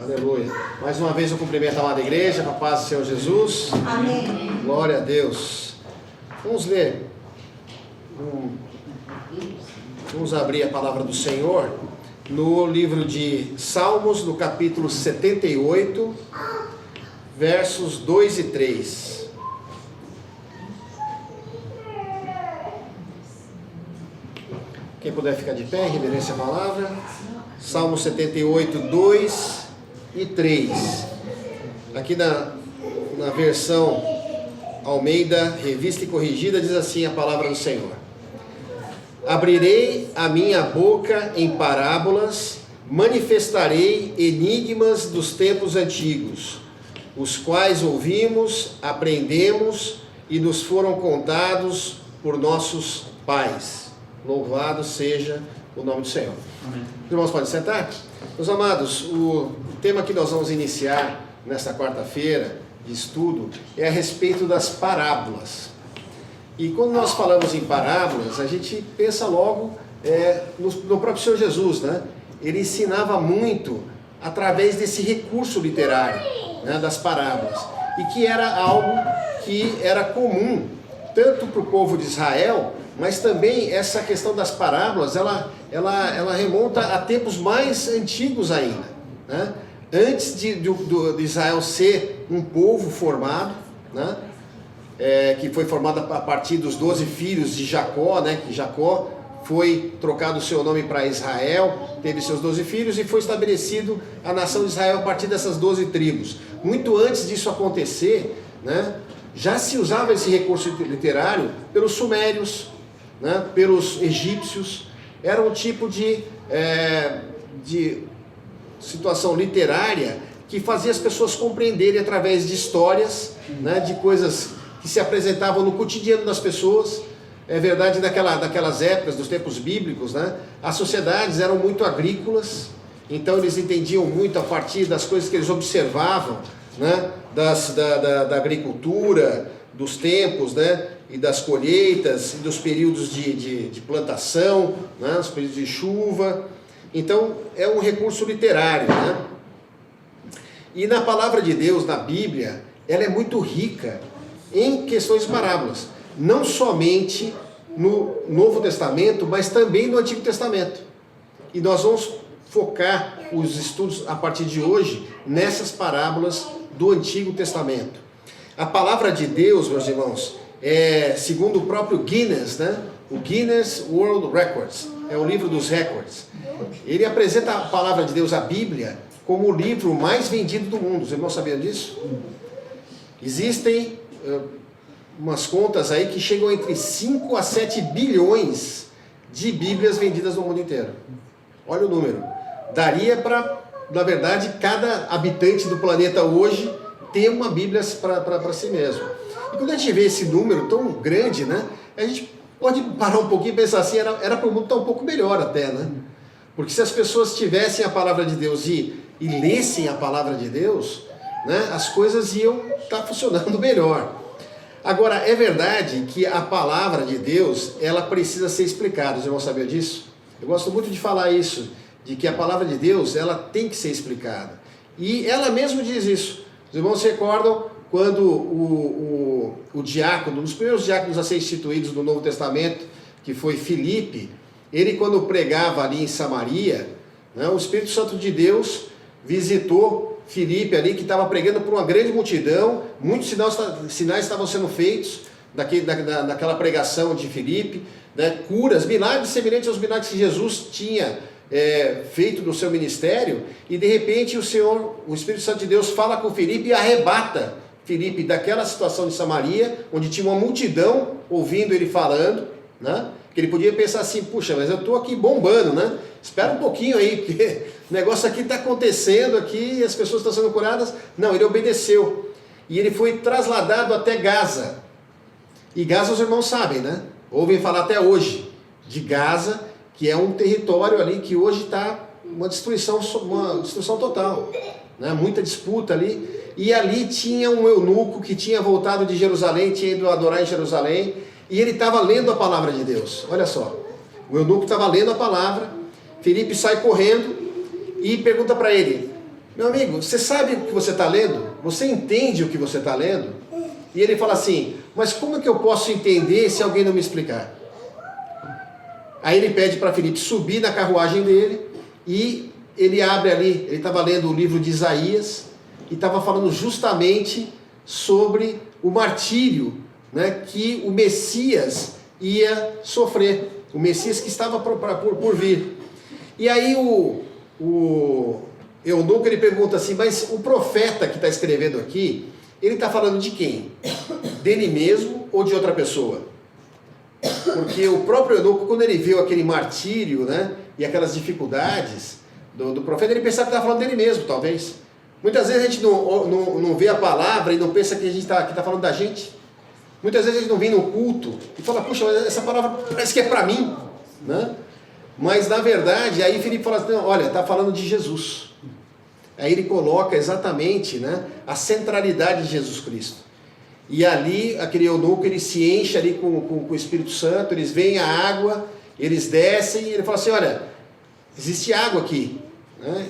Aleluia. Mais uma vez eu cumprimento a amada igreja, com a paz do Senhor Jesus. Amém. Glória a Deus. Vamos ler. Vamos abrir a palavra do Senhor no livro de Salmos, no capítulo 78, versos 2 e 3. Quem puder ficar de pé, em reverência à palavra. Salmo 78, 2 e 3. Aqui na versão Almeida, revista e corrigida, diz assim a palavra do Senhor: abrirei a minha boca em parábolas, manifestarei enigmas dos tempos antigos, os quais ouvimos, aprendemos e nos foram contados por nossos pais. Louvado seja o nome do Senhor. Amém. Os irmãos podem sentar? Meus amados, o tema que nós vamos iniciar nesta quarta-feira de estudo é a respeito das parábolas. E quando nós falamos em parábolas, a gente pensa logo no próprio Senhor Jesus, né? Ele ensinava muito através desse recurso literário, né, das parábolas, e que era algo que era comum tanto para o povo de Israel, mas também essa questão das parábolas, ela remonta a tempos mais antigos ainda, né? Antes de Israel ser um povo formado, né? Que foi formado a partir dos 12 filhos de Jacó, né? Que Jacó foi trocado o seu nome para Israel, teve seus 12 filhos e foi estabelecido a nação de Israel a partir dessas 12 tribos. Muito antes disso acontecer, né? Já se usava esse recurso literário pelos sumérios, né? Pelos egípcios. Era um tipo de situação literária que fazia as pessoas compreenderem através de histórias, né? De coisas que se apresentavam no cotidiano das pessoas. É verdade, daquelas épocas, dos tempos bíblicos, né? As sociedades eram muito agrícolas, então eles entendiam muito a partir das coisas que eles observavam, né? Da agricultura, dos tempos, né? E das colheitas, e dos períodos de plantação, né? Os períodos de chuva. Então é um recurso literário, né? E na palavra de Deus, na Bíblia, ela é muito rica em questões de parábolas, não somente no Novo Testamento, mas também no Antigo Testamento. E nós vamos focar os estudos a partir de hoje nessas parábolas do Antigo Testamento. A palavra de Deus, meus irmãos, segundo o próprio Guinness, né? O Guinness World Records, é o livro dos recordes. Ele apresenta a palavra de Deus, a Bíblia, como o livro mais vendido do mundo. Os irmãos sabiam disso? Existem umas contas aí que chegam entre 5 a 7 bilhões de Bíblias vendidas no mundo inteiro. Olha o número. Daria para, na verdade, cada habitante do planeta hoje ter uma Bíblia para si mesmo. E quando a gente vê esse número tão grande, né, a gente pode parar um pouquinho e pensar assim, era para o mundo estar um pouco melhor até, né? Porque se as pessoas tivessem a palavra de Deus e lessem a palavra de Deus, né, as coisas iam estar funcionando melhor. Agora, é verdade que a palavra de Deus, ela precisa ser explicada. Os irmãos sabiam disso? Eu gosto muito de falar isso, de que a palavra de Deus, ela tem que ser explicada. E ela mesmo diz isso. Os irmãos se recordam quando o diácono, um dos primeiros diáconos a ser instituídos no Novo Testamento, que foi Filipe, ele quando pregava ali em Samaria, né, o Espírito Santo de Deus visitou Filipe ali, que estava pregando para uma grande multidão, muitos sinais estavam sendo feitos naquela pregação de Filipe, né, curas, milagres semelhantes aos milagres que Jesus tinha feito no seu ministério, e de repente o Espírito Santo de Deus fala com Filipe e arrebata Filipe daquela situação de Samaria, onde tinha uma multidão ouvindo ele falando, né? Que ele podia pensar assim, puxa, mas eu estou aqui bombando, né? Espera um pouquinho aí, porque o negócio aqui está acontecendo aqui e as pessoas estão sendo curadas. Não, ele obedeceu. E ele foi trasladado até Gaza. E Gaza os irmãos sabem, né? Ouvem falar até hoje de Gaza, que é um território ali que hoje está uma destruição total, né? Muita disputa ali. E ali tinha um eunuco que tinha voltado de Jerusalém, tinha ido adorar em Jerusalém, e ele estava lendo a palavra de Deus. Olha só, o eunuco estava lendo a palavra. Filipe sai correndo e pergunta para ele: Meu amigo, você sabe o que você está lendo? Você entende o que você está lendo? E ele fala assim, mas como é que eu posso entender se alguém não me explicar? Aí ele pede para Filipe subir na carruagem dele e ele abre ali, ele estava lendo o livro de Isaías e estava falando justamente sobre o martírio, né, que o Messias ia sofrer, o Messias que estava por vir. E aí o eunuco ele pergunta assim, mas o profeta que está escrevendo aqui, ele está falando de quem? Dele mesmo ou de outra pessoa? Porque o próprio eunuco, quando ele viu aquele martírio, né, e aquelas dificuldades do profeta, ele pensava que estava falando dele mesmo, talvez. Muitas vezes a gente não vê a palavra e não pensa que a gente está falando da gente. Muitas vezes a gente não vem no culto e fala, puxa, mas essa palavra parece que é para mim, né? Mas na verdade, aí Filipe fala assim, não, olha, está falando de Jesus. Aí ele coloca exatamente, né, a centralidade de Jesus Cristo. E ali, aquele eunuco, ele se enche ali com o Espírito Santo, eles veem a água, eles descem, e ele fala assim, olha, existe água aqui, né?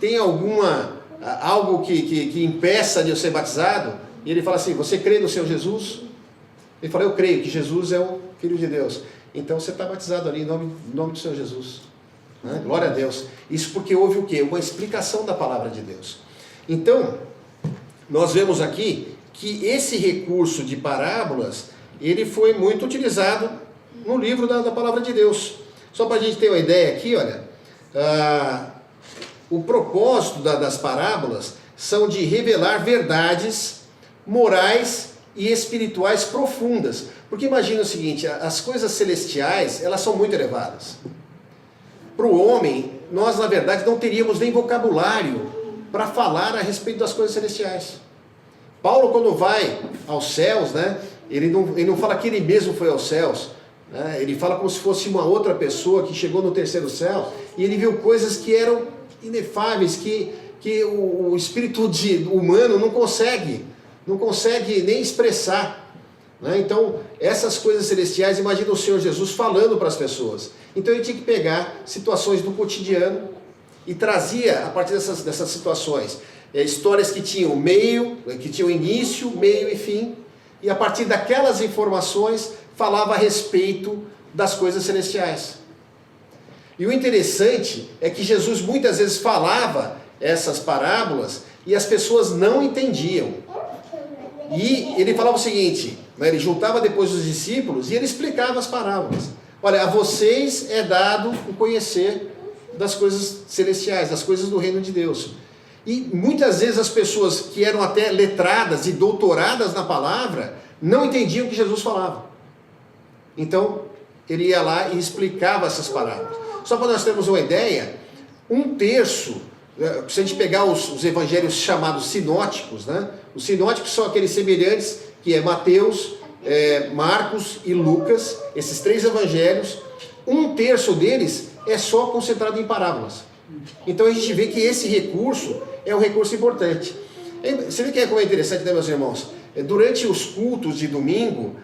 Tem algo que impeça de eu ser batizado? E ele fala assim, você crê no Senhor Jesus? Ele fala, eu creio que Jesus é o Filho de Deus. Então você está batizado ali em nome do Senhor Jesus. Né? Glória a Deus. Isso porque houve o quê? Uma explicação da palavra de Deus. Então, nós vemos aqui que esse recurso de parábolas, ele foi muito utilizado no livro da palavra de Deus. Só para a gente ter uma ideia aqui, olha, o propósito das parábolas são de revelar verdades morais e espirituais profundas. Porque imagina o seguinte, as coisas celestiais, elas são muito elevadas. Para o homem, nós na verdade não teríamos nem vocabulário para falar a respeito das coisas celestiais. Paulo, quando vai aos céus, né, ele não fala que ele mesmo foi aos céus, né, ele fala como se fosse uma outra pessoa que chegou no terceiro céu, e ele viu coisas que eram inefáveis, que o espírito humano não consegue nem expressar. Né? Então, essas coisas celestiais, imagina o Senhor Jesus falando para as pessoas. Então ele tinha que pegar situações do cotidiano e trazia, a partir dessas situações, histórias que tinham que tinham início, meio e fim, e a partir daquelas informações falava a respeito das coisas celestiais. E o interessante é que Jesus muitas vezes falava essas parábolas e as pessoas não entendiam. E ele falava o seguinte, né, ele juntava depois os discípulos e ele explicava as parábolas. Olha, a vocês é dado o conhecer das coisas celestiais, das coisas do reino de Deus. E muitas vezes as pessoas que eram até letradas e doutoradas na palavra não entendiam o que Jesus falava. Então, ele ia lá e explicava essas parábolas. Só para nós termos uma ideia, 1/3, se a gente pegar os evangelhos chamados sinóticos, né? Os sinóticos são aqueles semelhantes, que é Mateus, Marcos e Lucas, esses 3 evangelhos, 1/3 deles é só concentrado em parábolas. Então a gente vê que esse recurso é um recurso importante. Você vê como é interessante, né, meus irmãos? Durante os cultos de domingo,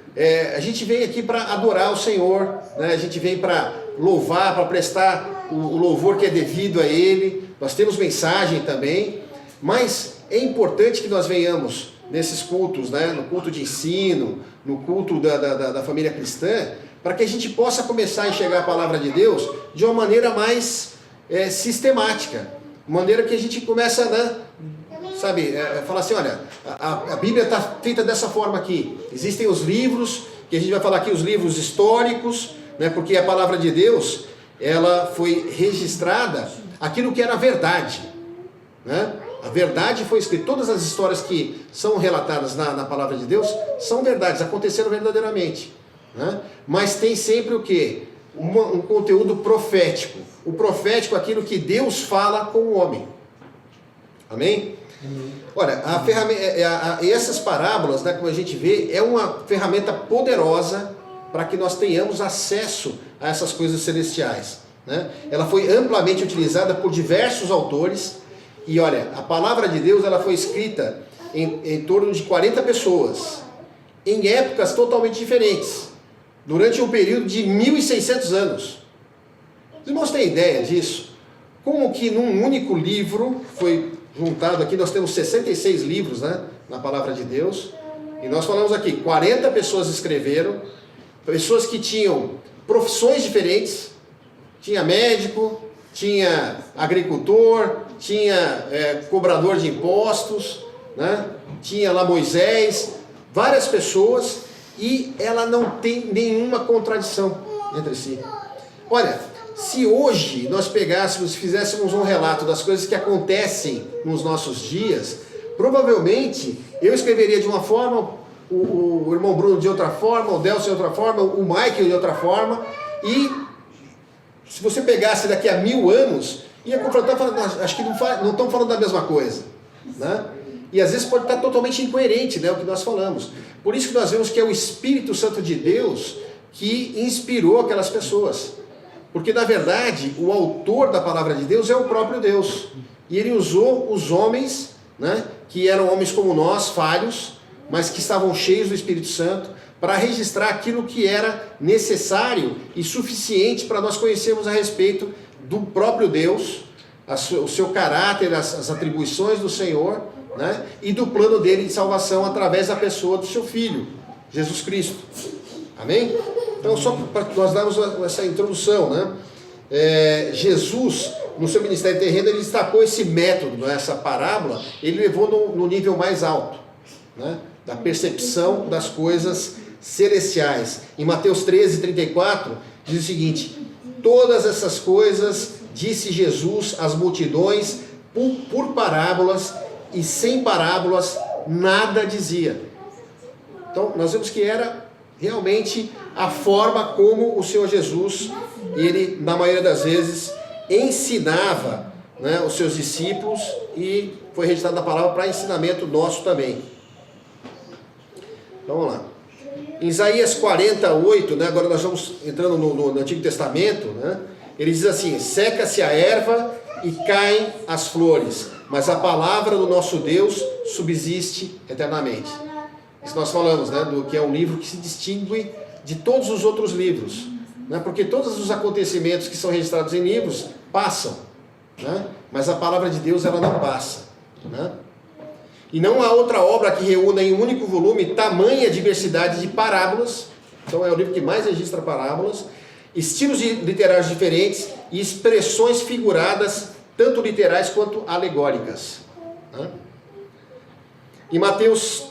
a gente vem aqui para adorar o Senhor, né? A gente vem para louvar, para prestar o louvor que é devido a Ele. Nós temos mensagem também, mas é importante que nós venhamos nesses cultos, né? No culto de ensino, no culto da família cristã, para que a gente possa começar a enxergar a palavra de Deus de uma maneira mais sistemática, maneira que a gente começa, né, falar assim, olha, a Bíblia está feita dessa forma aqui. Existem os livros, que a gente vai falar aqui, os livros históricos, né, porque a palavra de Deus, ela foi registrada, aquilo que era verdade, né? A verdade foi escrita, todas as histórias que são relatadas na palavra de Deus são verdades, aconteceram verdadeiramente, né? Mas tem sempre o quê? Um conteúdo profético. O profético é aquilo que Deus fala com o homem. Amém? Olha, essas parábolas, né, como a gente vê, é uma ferramenta poderosa para que nós tenhamos acesso a essas coisas celestiais, né? Ela foi amplamente utilizada por diversos autores. E olha, a palavra de Deus, ela foi escrita em torno de 40 pessoas, em épocas totalmente diferentes, durante um período de 1.600 anos. Os irmãos têm ideia disso? Como que num único livro foi juntado aqui, nós temos 66 livros, né, na Palavra de Deus. E nós falamos aqui, 40 pessoas escreveram, pessoas que tinham profissões diferentes. Tinha médico, tinha agricultor, tinha cobrador de impostos, né? Tinha lá Moisés, várias pessoas, e ela não tem nenhuma contradição entre si. Olha, se hoje nós pegássemos, fizéssemos um relato das coisas que acontecem nos nossos dias, provavelmente eu escreveria de uma forma, o irmão Bruno de outra forma, o Delcio de outra forma, o Michael de outra forma, e se você pegasse daqui a 1000 anos, ia confrontar, falando, acho que não estão falando da mesma coisa, né? E às vezes pode estar totalmente incoerente, né, o que nós falamos. Por isso que nós vemos que é o Espírito Santo de Deus que inspirou aquelas pessoas. Porque na verdade, o autor da palavra de Deus é o próprio Deus. E ele usou os homens, né, que eram homens como nós, falhos, mas que estavam cheios do Espírito Santo, para registrar aquilo que era necessário e suficiente para nós conhecermos a respeito do próprio Deus, o seu caráter, as atribuições do Senhor, né? E do plano dele de salvação através da pessoa do seu Filho, Jesus Cristo. Amém? Então, só para nós darmos essa introdução, né? Jesus, no seu ministério terreno, ele destacou esse método, essa parábola, ele levou no nível mais alto, né? Da percepção das coisas celestiais. Em Mateus 13:34 diz o seguinte: todas essas coisas disse Jesus às multidões por parábolas, e sem parábolas nada dizia. Então nós vemos que era realmente a forma como o Senhor Jesus, ele na maioria das vezes ensinava, né, os seus discípulos, e foi registrado na palavra para ensinamento nosso também. Então vamos lá. Em Isaías 48, né, agora nós vamos entrando no Antigo Testamento, né, ele diz assim: seca-se a erva e caem as flores, mas a palavra do nosso Deus subsiste eternamente. Isso nós falamos, né, do que é um livro que se distingue de todos os outros livros, né, porque todos os acontecimentos que são registrados em livros passam, né, mas a palavra de Deus ela não passa, né? E não há outra obra que reúna em um único volume tamanha diversidade de parábolas. Então é o livro que mais registra parábolas, estilos literários diferentes e expressões figuradas, tanto literais quanto alegóricas, né? Em Mateus,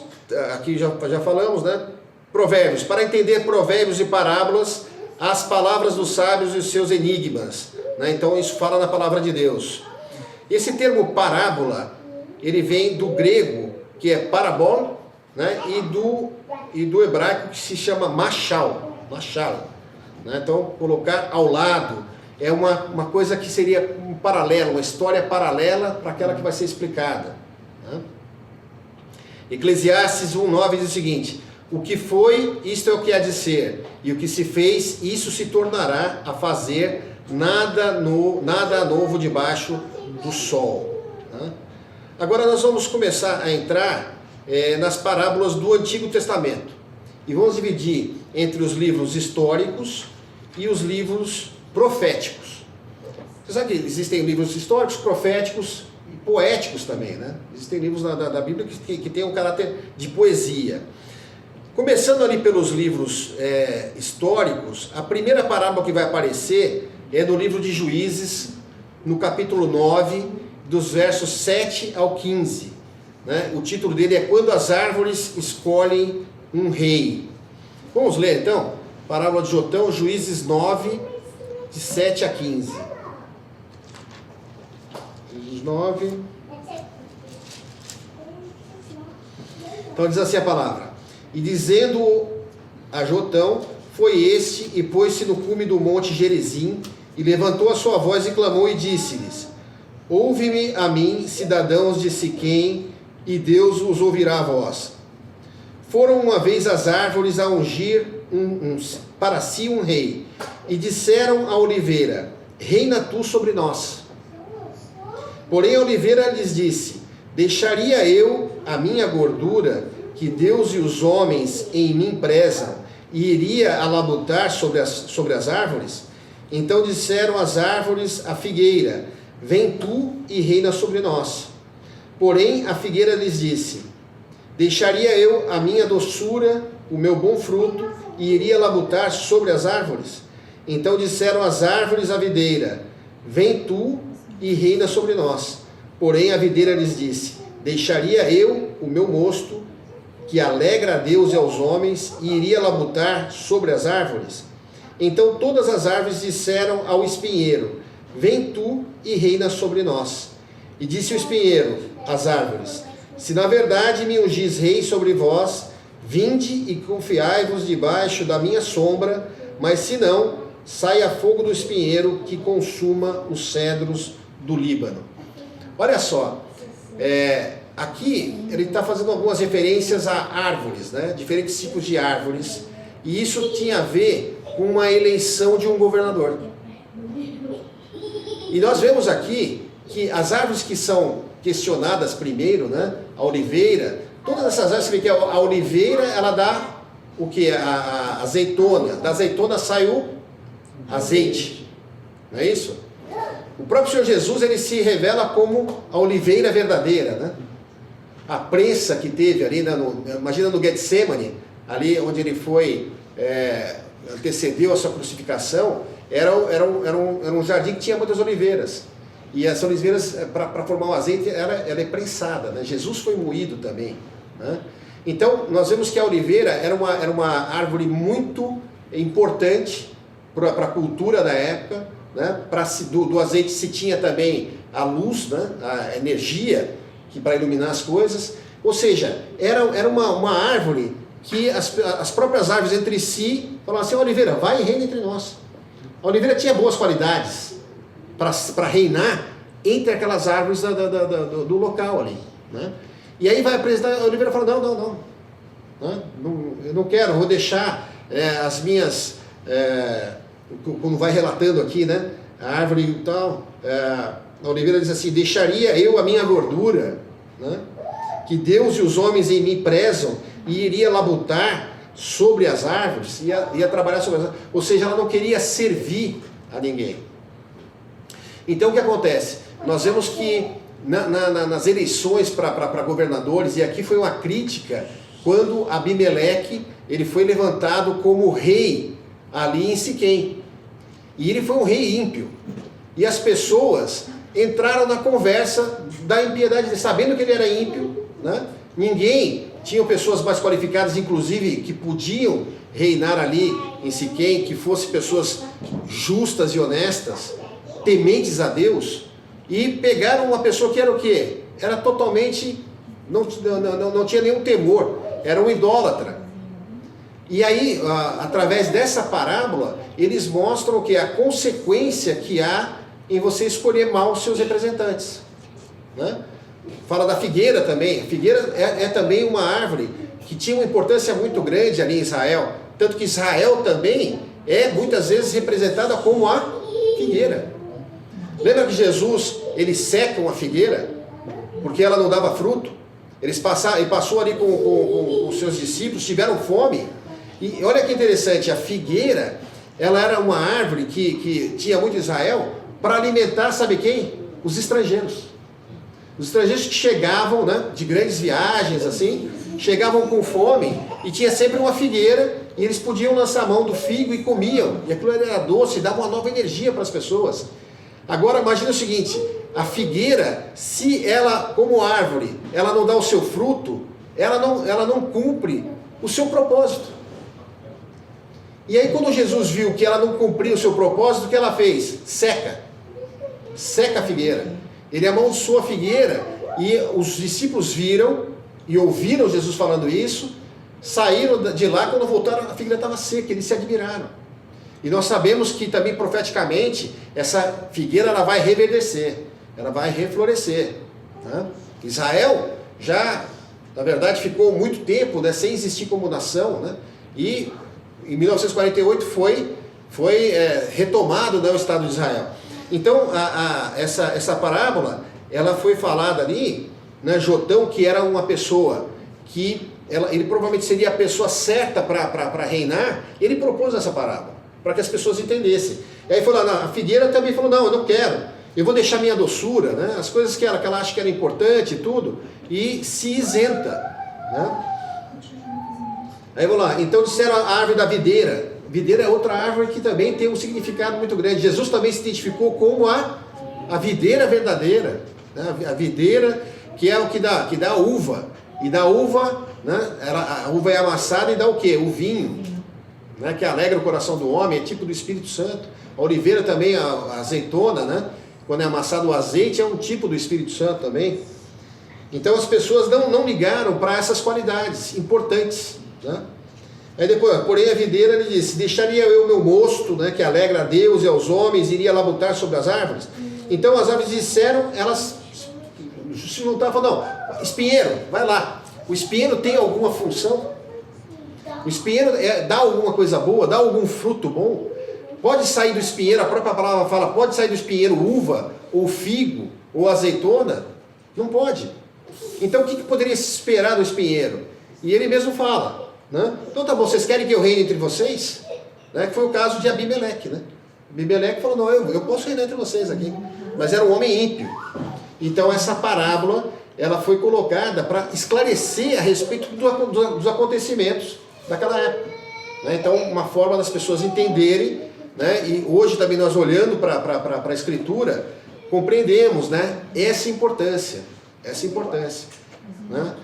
aqui já falamos, né? Provérbios. Para entender provérbios e parábolas, as palavras dos sábios e os seus enigmas, né? Então isso fala na palavra de Deus. Esse termo parábola, ele vem do grego, que é parabol, né? e do hebraico, que se chama machal, né? Então, colocar ao lado é uma coisa que seria um paralelo, uma história paralela para aquela que vai ser explicada, né? Eclesiastes 1:9 diz o seguinte: o que foi, isto é o que há de ser, e o que se fez, isso se tornará a fazer, nada novo debaixo do sol, né? Agora nós vamos começar a entrar nas parábolas do Antigo Testamento. E vamos dividir entre os livros históricos e os livros proféticos. Você sabe que existem livros históricos, proféticos e poéticos também, né? Existem livros da Bíblia que têm um caráter de poesia. Começando ali pelos livros históricos, a primeira parábola que vai aparecer é no livro de Juízes, no capítulo 9, dos versos 7 ao 15, né? O título dele é Quando as Árvores Escolhem um Rei. Vamos ler então? Parábola de Jotão, Juízes 9, de 7 a 15. Juízes 9. Então diz assim a palavra: e dizendo a Jotão, foi este, e pôs-se no cume do monte Gerizim, e levantou a sua voz e clamou e disse-lhes: ouve-me a mim, cidadãos de Siquém, e Deus os ouvirá a vós. Foram uma vez as árvores a ungir para si um rei, e disseram à oliveira: reina tu sobre nós. Porém a oliveira lhes disse: deixaria eu a minha gordura, que Deus e os homens em mim prezam, e iria alabutar sobre as árvores? Então disseram as árvores à figueira: vem tu e reina sobre nós. Porém a figueira lhes disse: deixaria eu a minha doçura, o meu bom fruto, e iria labutar sobre as árvores? Então disseram as árvores à videira: vem tu e reina sobre nós. Porém a videira lhes disse: deixaria eu o meu mosto, que alegra a Deus e aos homens, e iria labutar sobre as árvores? Então todas as árvores disseram ao espinheiro: vem tu e reina sobre nós. E disse o espinheiro às árvores: se na verdade me ungis rei sobre vós, vinde e confiai-vos debaixo da minha sombra, mas se não, saia fogo do espinheiro que consuma os cedros do Líbano. Olha só, aqui ele está fazendo algumas referências a árvores, né? Diferentes tipos de árvores, e isso tinha a ver com uma eleição de um governador. E nós vemos aqui que as árvores que são questionadas primeiro, né? A oliveira, todas essas árvores, você vê que a oliveira, ela dá o que? A azeitona. Da azeitona sai o azeite, não é isso? O próprio Senhor Jesus, ele se revela como a oliveira verdadeira, né? A prensa que teve ali, imagina no Getsemane, ali onde ele foi, antecedeu a sua crucificação, era um jardim que tinha muitas oliveiras. E as oliveiras, para formar o azeite, ela é prensada, né? Jesus foi moído também, né? Então, nós vemos que a oliveira era uma árvore muito importante para a cultura da época, né? Do azeite se tinha também a luz, né? A energia para iluminar as coisas. Ou seja, era uma árvore que as próprias árvores entre si falavam assim: oliveira, vai e reina entre nós. A oliveira tinha boas qualidades para reinar entre aquelas árvores do local ali, né? E aí vai apresentar, a oliveira fala: não, eu não quero, vou deixar as minhas, como vai relatando aqui, né? A árvore e tal, a oliveira diz assim: deixaria eu a minha gordura, né? Que Deus e os homens em mim prezam, e iria labutar sobre as árvores, ia trabalhar sobre as árvores. Ou seja, ela não queria servir a ninguém. Então o que acontece? Nós vemos que nas eleições para governadores, e aqui foi uma crítica, quando Abimeleque, ele foi levantado como rei ali em Siquém, e ele foi um rei ímpio, e as pessoas entraram na conversa da impiedade, sabendo que ele era ímpio, né? Tinham pessoas mais qualificadas, inclusive, que podiam reinar ali em Siquém, que fossem pessoas justas e honestas, tementes a Deus, e pegaram uma pessoa que era o quê? Era totalmente, não tinha nenhum temor, era um idólatra. E aí, através dessa parábola, eles mostram o que? A consequência que há em você escolher mal os seus representantes, né? Fala da figueira também. A figueira é também uma árvore que tinha uma importância muito grande ali em Israel, tanto que Israel também é muitas vezes representada como a figueira. Lembra que Jesus, ele seca uma figueira porque ela não dava fruto? Ele passou ali com os seus discípulos, tiveram fome. E olha que interessante, a figueira, ela era uma árvore que tinha muito em Israel para alimentar, sabe quem? Os estrangeiros. Os estrangeiros que chegavam, né, de grandes viagens, assim, chegavam com fome, e tinha sempre uma figueira, e eles podiam lançar a mão do figo e comiam, e aquilo era doce, dava uma nova energia para as pessoas. Agora imagine o seguinte: a figueira, se ela, como árvore, ela não dá o seu fruto, ela não cumpre o seu propósito. E aí quando Jesus viu que ela não cumpria o seu propósito, o que ela fez? Seca a figueira. Ele amaldiçoou a figueira, e os discípulos viram e ouviram Jesus falando isso, saíram de lá, quando voltaram a figueira estava seca, eles se admiraram. E nós sabemos que também profeticamente essa figueira ela vai reverdecer, ela vai reflorescer, né? Israel já, na verdade, ficou muito tempo, né, sem existir como nação, né? E em 1948 foi retomado, né, o Estado de Israel. Então essa parábola, ela foi falada ali, né? Jotão, que era uma pessoa que ele provavelmente seria a pessoa certa para reinar, ele propôs essa parábola para que as pessoas entendessem. E aí falou: a figueira também falou: não, eu não quero. eu vou deixar minha doçura, né? As coisas que ela acha que era importante e tudo, e se isenta, né? Aí vamos lá, então disseram a árvore da videira. Videira é outra árvore que também tem um significado muito grande. Jesus também se identificou como a videira verdadeira, né? A videira que é o que dá uva. E da uva, né? A uva é amassada e dá o quê? O vinho, né? Que alegra o coração do homem, é tipo do Espírito Santo. A oliveira também, a azeitona, né? Quando é amassado o azeite, é um tipo do Espírito Santo também. Então as pessoas não ligaram para essas qualidades importantes, né? Aí depois, porém a videira, ele disse, deixaria eu o meu mosto, né, que alegra a Deus e aos homens, iria labutar sobre as árvores. Então as árvores disseram, elas se juntaram e falaram, não, espinheiro, vai lá. O espinheiro tem alguma função? O espinheiro dá alguma coisa boa, dá algum fruto bom? Pode sair do espinheiro, a própria palavra fala, pode sair do espinheiro uva, ou figo, ou azeitona? Não pode. Então o que poderia se esperar do espinheiro? E ele mesmo fala, né? Então tá bom, vocês querem que eu reine entre vocês? Né? Que foi o caso de Abimeleque, né? Abimeleque falou, não, eu posso reinar entre vocês aqui. Mas era um homem ímpio. Então essa parábola, ela foi colocada para esclarecer a respeito dos acontecimentos daquela época, né? Então uma forma das pessoas entenderem, né? E hoje também nós olhando para a Escritura, compreendemos, né? Essa importância, né?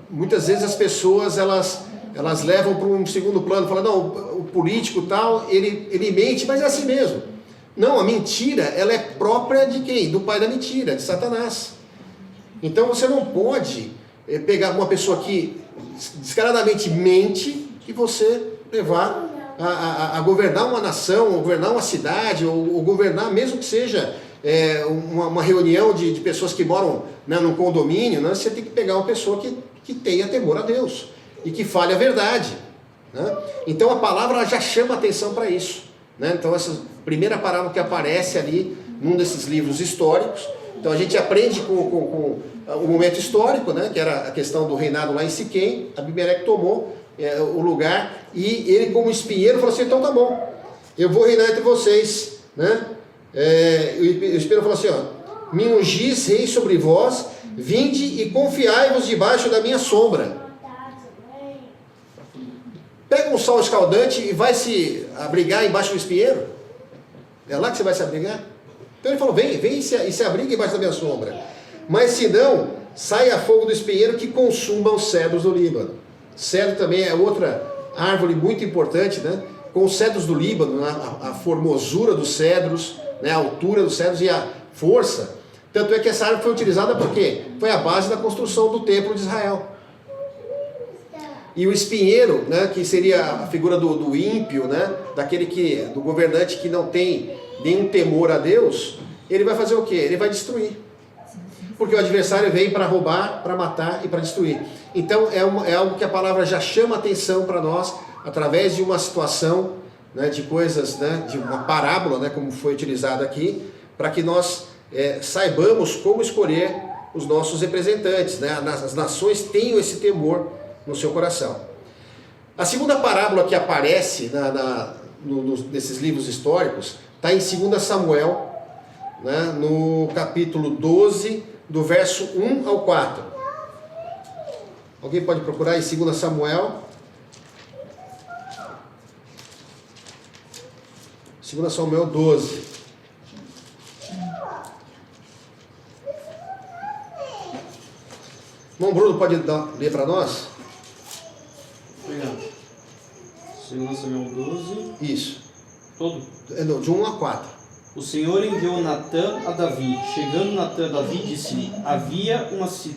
Muitas vezes as pessoas elas levam para um segundo plano, falam, não, o político tal, ele mente, mas é assim mesmo. Não, a mentira, ela é própria de quem? Do pai da mentira, de Satanás. Então você não pode pegar uma pessoa que descaradamente mente e você levar a governar uma nação, ou governar uma cidade, ou governar, mesmo que seja uma reunião de pessoas que moram, né, num condomínio, né, você tem que pegar uma pessoa que tenha temor a Deus e que fale a verdade, né? Então a palavra ela já chama atenção para isso, né? Então essa primeira parábola que aparece ali num desses livros históricos, então a gente aprende com o momento histórico, né, que era a questão do reinado lá em Siquém. Abimeleque tomou o lugar e ele, como espinheiro, falou assim, então tá bom, eu vou reinar entre vocês, né? O espinheiro falou assim, ó, me ungis rei sobre vós, vinde e confiai-vos debaixo da minha sombra. Pega um sol escaldante e vai se abrigar embaixo do espinheiro. É lá que você vai se abrigar? Então ele falou, vem e se abriga embaixo da minha sombra. Mas se não, saia fogo do espinheiro que consuma os cedros do Líbano. Cedro também é outra árvore muito importante, né? Com os cedros do Líbano, a formosura dos cedros, né? A altura dos cedros e a força. Tanto é que essa árvore foi utilizada porque foi a base da construção do templo de Israel. E o espinheiro, né, que seria a figura do ímpio, né, do governante que não tem nenhum temor a Deus, ele vai fazer o quê? Ele vai destruir. Porque o adversário vem para roubar, para matar e para destruir. Então é algo que a palavra já chama atenção para nós, através de uma situação, né, de coisas, né, de uma parábola, né, como foi utilizada aqui, para que nós saibamos como escolher os nossos representantes, né? As nações tenham esse temor no seu coração. A segunda parábola que aparece nesses livros históricos está em 2 Samuel, né, no capítulo 12, do verso 1 ao 4. Alguém pode procurar em 2 Samuel? 2 Samuel 12. Irmão Bruno, pode ler para nós? Obrigado. 2 Samuel 12. Isso. Todo? Não, de 1 a 4. O Senhor enviou Natã a Davi. Chegando Natã a Davi, disse-lhe: havia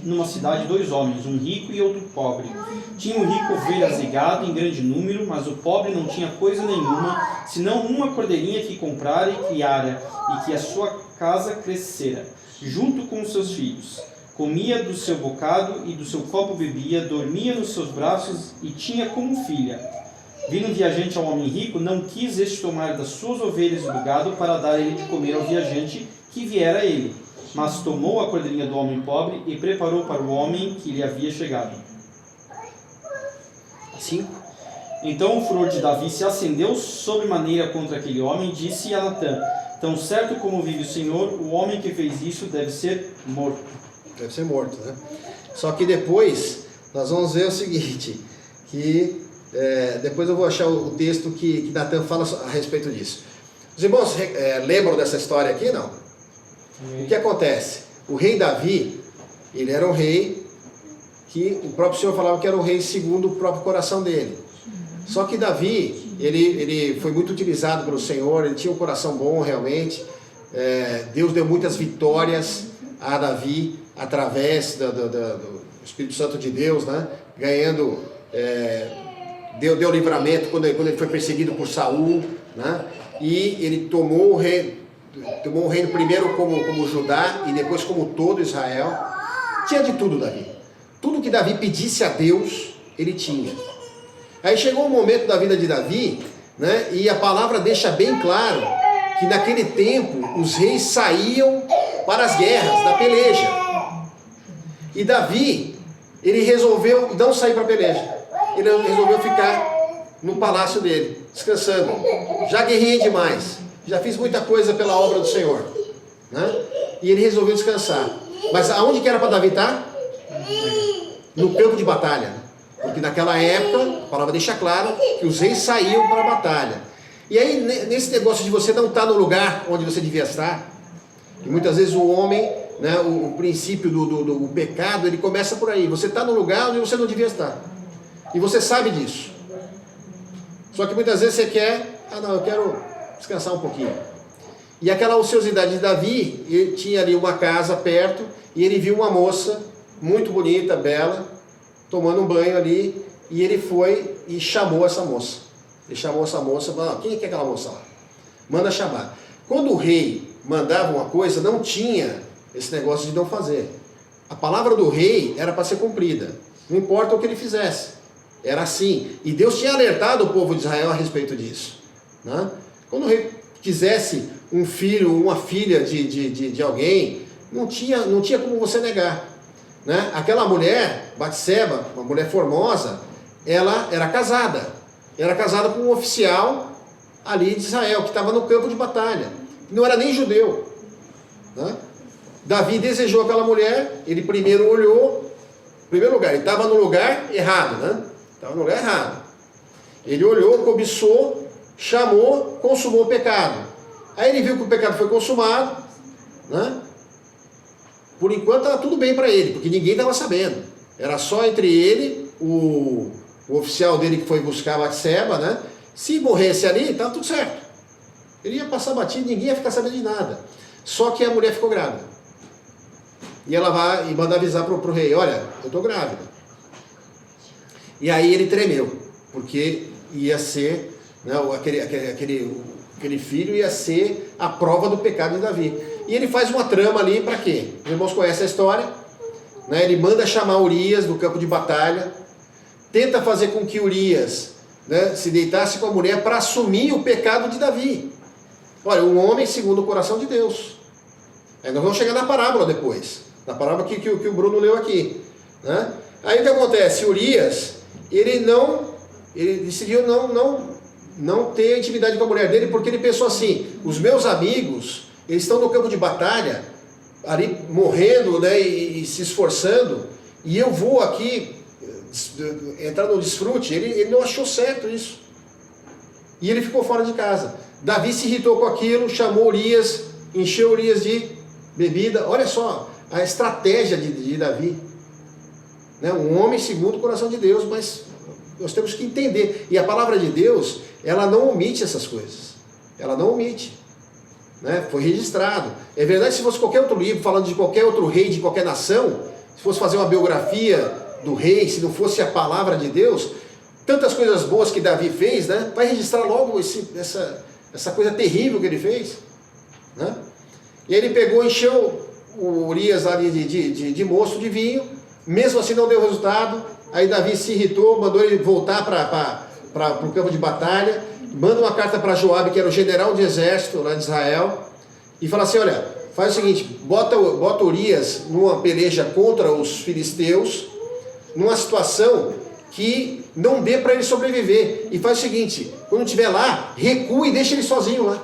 numa cidade 2 homens, um rico e outro pobre. Tinha o rico ovelhas e gado em grande número, mas o pobre não tinha coisa nenhuma, senão uma cordeirinha que comprara e criara, e que a sua casa crescera, junto com os seus filhos. Comia do seu bocado e do seu copo bebia, dormia nos seus braços e tinha como filha. Vindo um viajante ao homem rico, não quis este tomar das suas ovelhas e do gado para dar ele de comer ao viajante que viera a ele, mas tomou a cordeirinha do homem pobre e preparou para o homem que lhe havia chegado. 5. Então o furor de Davi se acendeu sobremaneira contra aquele homem e disse a Natã: Tão certo como vive o Senhor, o homem que fez isso deve ser morto. Deve ser morto, né? Só que depois, nós vamos ver o seguinte, que depois eu vou achar o texto que Natan fala a respeito disso. Os irmãos lembram dessa história aqui, não? O que acontece? O rei Davi, ele era um rei que o próprio Senhor falava que era um rei segundo o próprio coração dele. Só que Davi, ele foi muito utilizado pelo Senhor, ele tinha um coração bom realmente. Deus deu muitas vitórias a Davi através do Espírito Santo de Deus, né? Ganhando, deu livramento quando ele foi perseguido por Saul, né? E ele tomou o reino primeiro como Judá e depois como todo Israel. Tinha de tudo Davi. Tudo que Davi pedisse a Deus, ele tinha. Aí chegou um momento da vida de Davi, né? E a palavra deixa bem claro que naquele tempo os reis saíam para as guerras, da peleja. E Davi, ele resolveu não sair para a peleja. Ele resolveu ficar no palácio dele, descansando. Já guerrei demais, já fiz muita coisa pela obra do Senhor, né? E ele resolveu descansar. Mas aonde que era para Davi estar? No campo de batalha. Porque naquela época, a palavra deixa claro que os reis saíam para a batalha. E aí, nesse negócio de você não estar no lugar onde você devia estar, e muitas vezes o homem, né, o princípio do pecado, ele começa por aí. Você está no lugar onde você não devia estar. E você sabe disso. Só que muitas vezes você quer, eu quero descansar um pouquinho. E aquela ociosidade de Davi, ele tinha ali uma casa perto, e ele viu uma moça, muito bonita, bela, tomando um banho ali, e ele foi e chamou essa moça. Ele chamou essa moça, falou, quem é que é aquela moça lá? Manda chamar. Quando o rei mandava uma coisa, não tinha esse negócio de não fazer. A palavra do rei era para ser cumprida, não importa o que ele fizesse. Era assim. E Deus tinha alertado o povo de Israel a respeito disso, né? Quando o rei quisesse um filho, uma filha de alguém, não tinha como você negar, né? Aquela mulher, Batseba, uma mulher formosa, ela era casada. Era casada com um oficial ali de Israel, que estava no campo de batalha. Não era nem judeu, né? Davi desejou aquela mulher, ele primeiro olhou, em primeiro lugar, ele estava no lugar errado, né? Estava no lugar errado. Ele olhou, cobiçou, chamou, consumou o pecado. Aí ele viu que o pecado foi consumado, né? Por enquanto estava tudo bem para ele, porque ninguém estava sabendo. Era só entre ele, o oficial dele que foi buscar Batseba, né? Se morresse ali, estava tudo certo. Ele ia passar batido, ninguém ia ficar sabendo de nada. Só que a mulher ficou grávida. E ela vai e manda avisar para o rei, olha, eu estou grávida. E aí ele tremeu, porque ia ser, né, aquele filho ia ser a prova do pecado de Davi. E ele faz uma trama ali para quê? Os irmãos conhecem a história, né? Ele manda chamar Urias do campo de batalha, tenta fazer com que Urias, né, se deitasse com a mulher para assumir o pecado de Davi. Olha, um homem segundo o coração de Deus. Aí nós vamos chegar na parábola depois, na parábola que o Bruno leu aqui, né? Aí o que acontece? Urias, ele decidiu não ter intimidade com a mulher dele, porque ele pensou assim, os meus amigos, eles estão no campo de batalha, ali morrendo, né, e se esforçando, e eu vou aqui entrar no desfrute. Ele não achou certo isso. E ele ficou fora de casa. Davi se irritou com aquilo, chamou Urias, encheu Urias de bebida. Olha só a estratégia de Davi, né? Um homem segundo o coração de Deus, mas nós temos que entender. E a palavra de Deus, ela não omite essas coisas. Ela não omite, né? Foi registrado. É verdade, se fosse qualquer outro livro falando de qualquer outro rei de qualquer nação, se fosse fazer uma biografia do rei, se não fosse a palavra de Deus, tantas coisas boas que Davi fez, né? Vai registrar logo essa coisa terrível que ele fez, né? E ele pegou, encheu o Urias ali de moço de vinho, mesmo assim não deu resultado. Aí Davi se irritou, mandou ele voltar para o campo de batalha, manda uma carta para Joabe, que era o general de exército lá de Israel, e fala assim, olha, faz o seguinte, bota Urias numa peleja contra os filisteus, numa situação que não dê para ele sobreviver, e faz o seguinte, quando estiver lá, recua e deixa ele sozinho lá.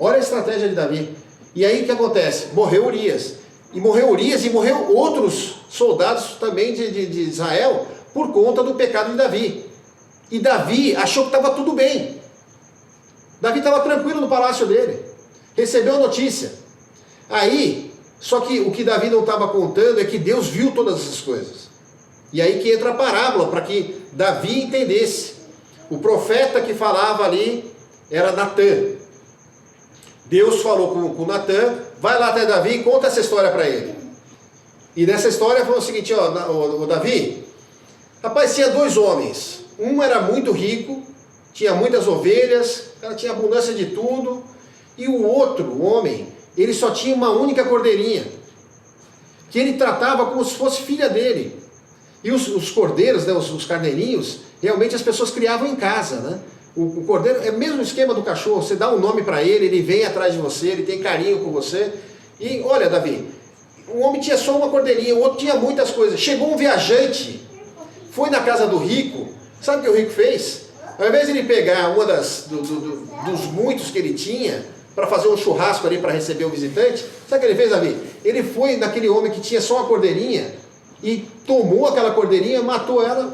Olha a estratégia de Davi. E aí o que acontece? Morreu Urias. E morreu Urias e morreu outros soldados também de Israel por conta do pecado de Davi. E Davi achou que estava tudo bem. Davi estava tranquilo no palácio dele. Recebeu a notícia. Aí, só que o que Davi não estava contando é que Deus viu todas essas coisas. E aí que entra a parábola, para que Davi entendesse. O profeta que falava ali era Natã. Deus falou com Natã, vai lá até Davi e conta essa história para ele. E nessa história foi o seguinte, ó, Davi, rapaz, tinha dois homens. Um era muito rico, tinha muitas ovelhas, ela tinha abundância de tudo. E o outro homem, ele só tinha uma única cordeirinha, que ele tratava como se fosse filha dele. E os cordeiros, né, os carneirinhos, realmente as pessoas criavam em casa, né? O cordeiro é o mesmo esquema do cachorro, você dá um nome para ele vem atrás de você, ele tem carinho com você. E olha, Davi, o homem tinha só uma cordeirinha, o outro tinha muitas coisas. Chegou um viajante, foi na casa do rico, sabe o que o rico fez? Ao invés de ele pegar uma dos muitos que ele tinha, para fazer um churrasco ali para receber o visitante, sabe o que ele fez, Davi? Ele foi naquele homem que tinha só uma cordeirinha e tomou aquela cordeirinha, matou ela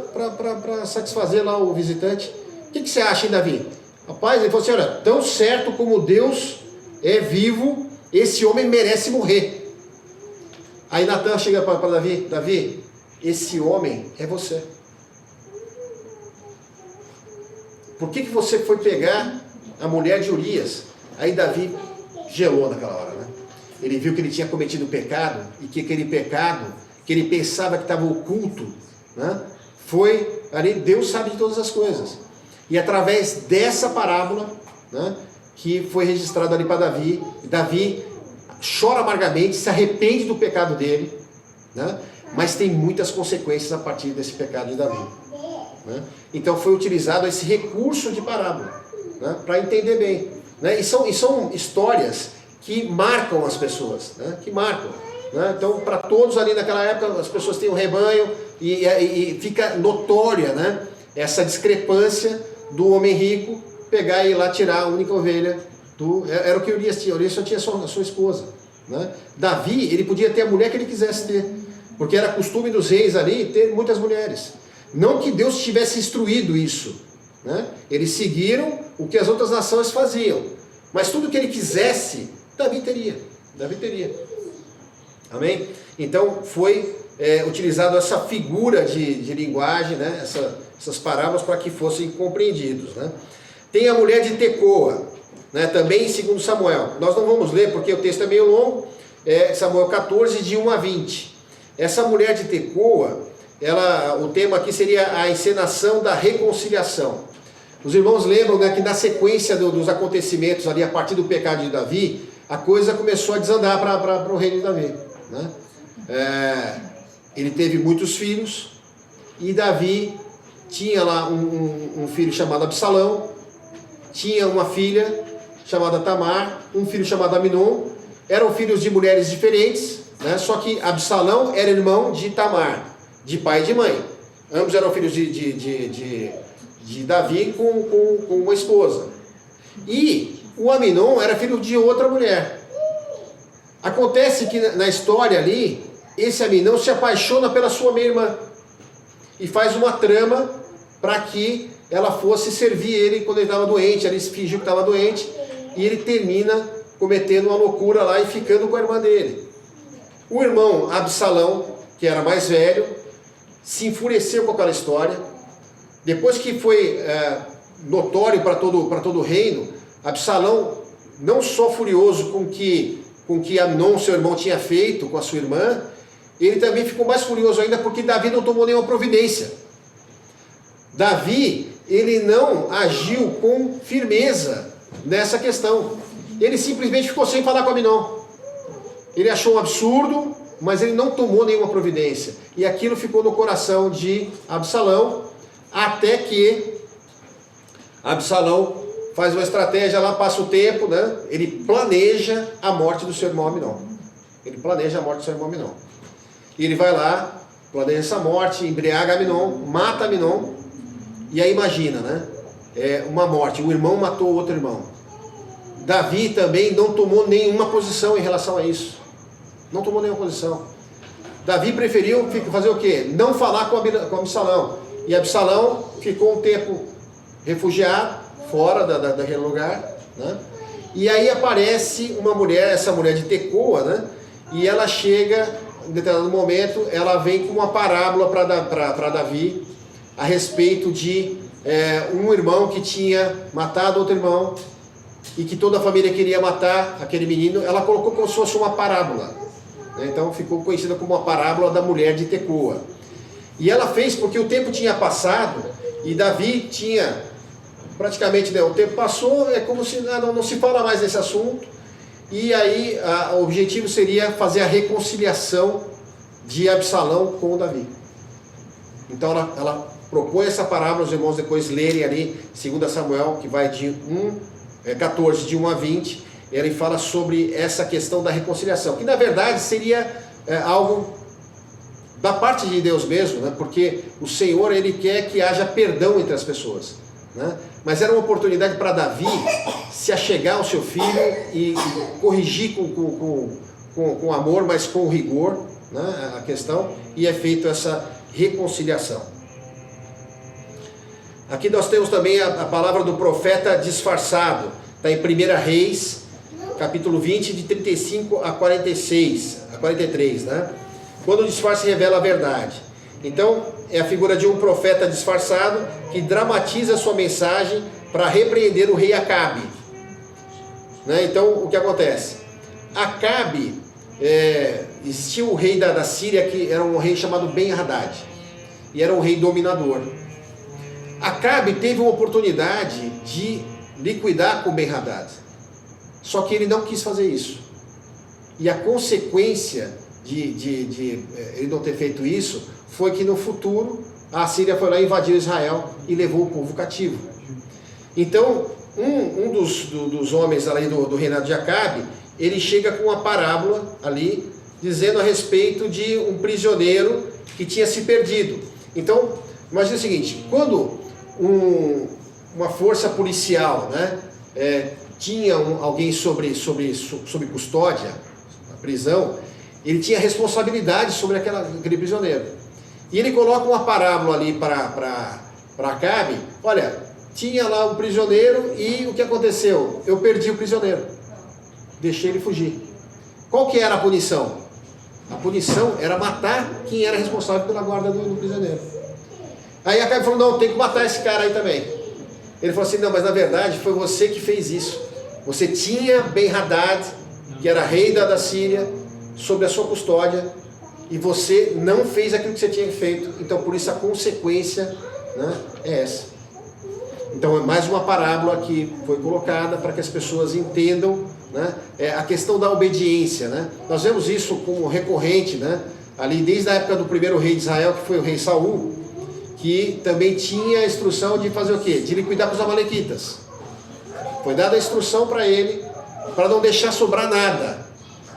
para satisfazer lá o visitante. O que você acha, hein, Davi? Rapaz, ele falou assim, olha, tão certo como Deus é vivo, esse homem merece morrer. Aí Natã chega para Davi, Davi, esse homem é você. Por que você foi pegar a mulher de Urias? Aí Davi gelou naquela hora, né? Ele viu que ele tinha cometido pecado, e que aquele pecado, que ele pensava que estava oculto, né? Foi ali, Deus sabe de todas as coisas. E através dessa parábola, né, que foi registrado ali para Davi, Davi chora amargamente, se arrepende do pecado dele, né, mas tem muitas consequências a partir desse pecado de Davi. Né? Então foi utilizado esse recurso de parábola, né, para entender bem. Né? E são histórias que marcam as pessoas, né, que marcam. Né? Então, para todos ali naquela época, as pessoas têm um rebanho e fica notória, né, essa discrepância do homem rico pegar e ir lá tirar a única ovelha. Era o que Urias tinha. Urias só tinha a sua esposa. Né? Davi, ele podia ter a mulher que ele quisesse ter, porque era costume dos reis ali ter muitas mulheres. Não que Deus tivesse instruído isso, né? Eles seguiram o que as outras nações faziam, mas tudo que ele quisesse, Davi teria. Amém? Então foi utilizado essa figura de linguagem, né? Essas parábolas para que fossem compreendidos. Né? Tem a mulher de Tecoa, né? Também em 2 Samuel. Nós não vamos ler porque o texto é meio longo, Samuel 14, de 1 a 20. Essa mulher de Tecoa, o tema aqui seria a encenação da reconciliação. Os irmãos lembram, né, que na sequência dos acontecimentos ali, a partir do pecado de Davi, a coisa começou a desandar para o reino de Davi. Né? Ele teve muitos filhos, e Davi tinha lá um filho chamado Absalão, tinha uma filha chamada Tamar, um filho chamado Aminon. Eram filhos de mulheres diferentes, né? Só que Absalão era irmão de Tamar, de pai e de mãe. Ambos eram filhos de Davi com uma esposa. E o Aminon era filho de outra mulher. Acontece que na história ali, esse Aminon se apaixona pela sua meia-irmã e faz uma trama para que ela fosse servir ele quando ele estava doente. Ele fingiu que estava doente e ele termina cometendo uma loucura lá e ficando com a irmã dele. O irmão Absalão, que era mais velho, se enfureceu com aquela história. Depois que foi notório para todo o reino, Absalão, não só furioso com que Amnon, seu irmão, tinha feito com a sua irmã, ele também ficou mais furioso ainda porque Davi não tomou nenhuma providência. Davi, ele não agiu com firmeza nessa questão. Ele simplesmente ficou sem falar com Amnon. Ele achou um absurdo, mas ele não tomou nenhuma providência. E aquilo ficou no coração de Absalão, até que Absalão faz uma estratégia lá, passa o tempo, né? Ele planeja a morte do seu irmão Aminon. E ele vai lá, planeja essa morte, embriaga Aminon, mata Aminon. E aí imagina, né? Uma morte, um irmão matou outro irmão. Davi também não tomou nenhuma posição em relação a isso. Não tomou nenhuma posição. Davi preferiu fazer o quê? Não falar com Absalão. E Absalão ficou um tempo refugiado, fora daquele lugar, né? E aí aparece uma mulher, essa mulher de Tecoa, né? E ela chega, em determinado momento, ela vem com uma parábola para Davi a respeito de um irmão que tinha matado outro irmão e que toda a família queria matar aquele menino. Ela colocou como se fosse uma parábola, né? Então ficou conhecida como a parábola da mulher de Tecoa. E ela fez porque o tempo tinha passado e Davi tinha praticamente, né, o tempo passou, é como se não se fala mais nesse assunto. E aí o objetivo seria fazer a reconciliação de Absalão com Davi. Então ela propõe essa parábola, os irmãos depois lerem ali 2 Samuel, que vai de 14, de 1 a 20, ele fala sobre essa questão da reconciliação, que na verdade seria algo da parte de Deus mesmo, né? Porque o Senhor, ele quer que haja perdão entre as pessoas, né? Mas era uma oportunidade para Davi se achegar ao seu filho e corrigir com amor, mas com rigor, né, a questão, e é feita essa reconciliação. Aqui nós temos também a palavra do profeta disfarçado, está em 1 Reis, capítulo 20, de 35 a 43, né? Quando o disfarce revela a verdade. Então, é a figura de um profeta disfarçado que dramatiza a sua mensagem para repreender o rei Acabe, né? Então, o que acontece? Acabe, existia o rei da Síria, que era um rei chamado Ben-Hadad, e era um rei dominador. Acabe teve uma oportunidade de liquidar com Ben-Hadad, só que ele não quis fazer isso. E a consequência de ele não ter feito isso foi que no futuro a Síria foi lá e invadiu Israel e levou o povo cativo. Então, um dos homens ali do reinado de Acabe, ele chega com uma parábola ali, dizendo a respeito de um prisioneiro que tinha se perdido. Então, imagina o seguinte, quando uma força policial, né, tinha alguém sob custódia, na prisão, ele tinha responsabilidade sobre aquele prisioneiro. E ele coloca uma parábola ali para Acabe. Olha, tinha lá um prisioneiro e o que aconteceu? Eu perdi o prisioneiro, deixei ele fugir. Qual que era a punição? A punição era matar quem era responsável pela guarda do prisioneiro. Aí Acabe falou, não, tem que matar esse cara aí também. Ele falou assim, não, mas na verdade foi você que fez isso. Você tinha Ben-Hadad, que era rei da Síria, sob a sua custódia, e você não fez aquilo que você tinha feito. Então por isso a consequência, né, é essa. Então é mais uma parábola que foi colocada para que as pessoas entendam, né, a questão da obediência, né? Nós vemos isso como recorrente, né, ali desde a época do primeiro rei de Israel, que foi o rei Saul, que também tinha a instrução de fazer o quê? De liquidar com os amalequitas. Foi dada a instrução para ele, para não deixar sobrar nada,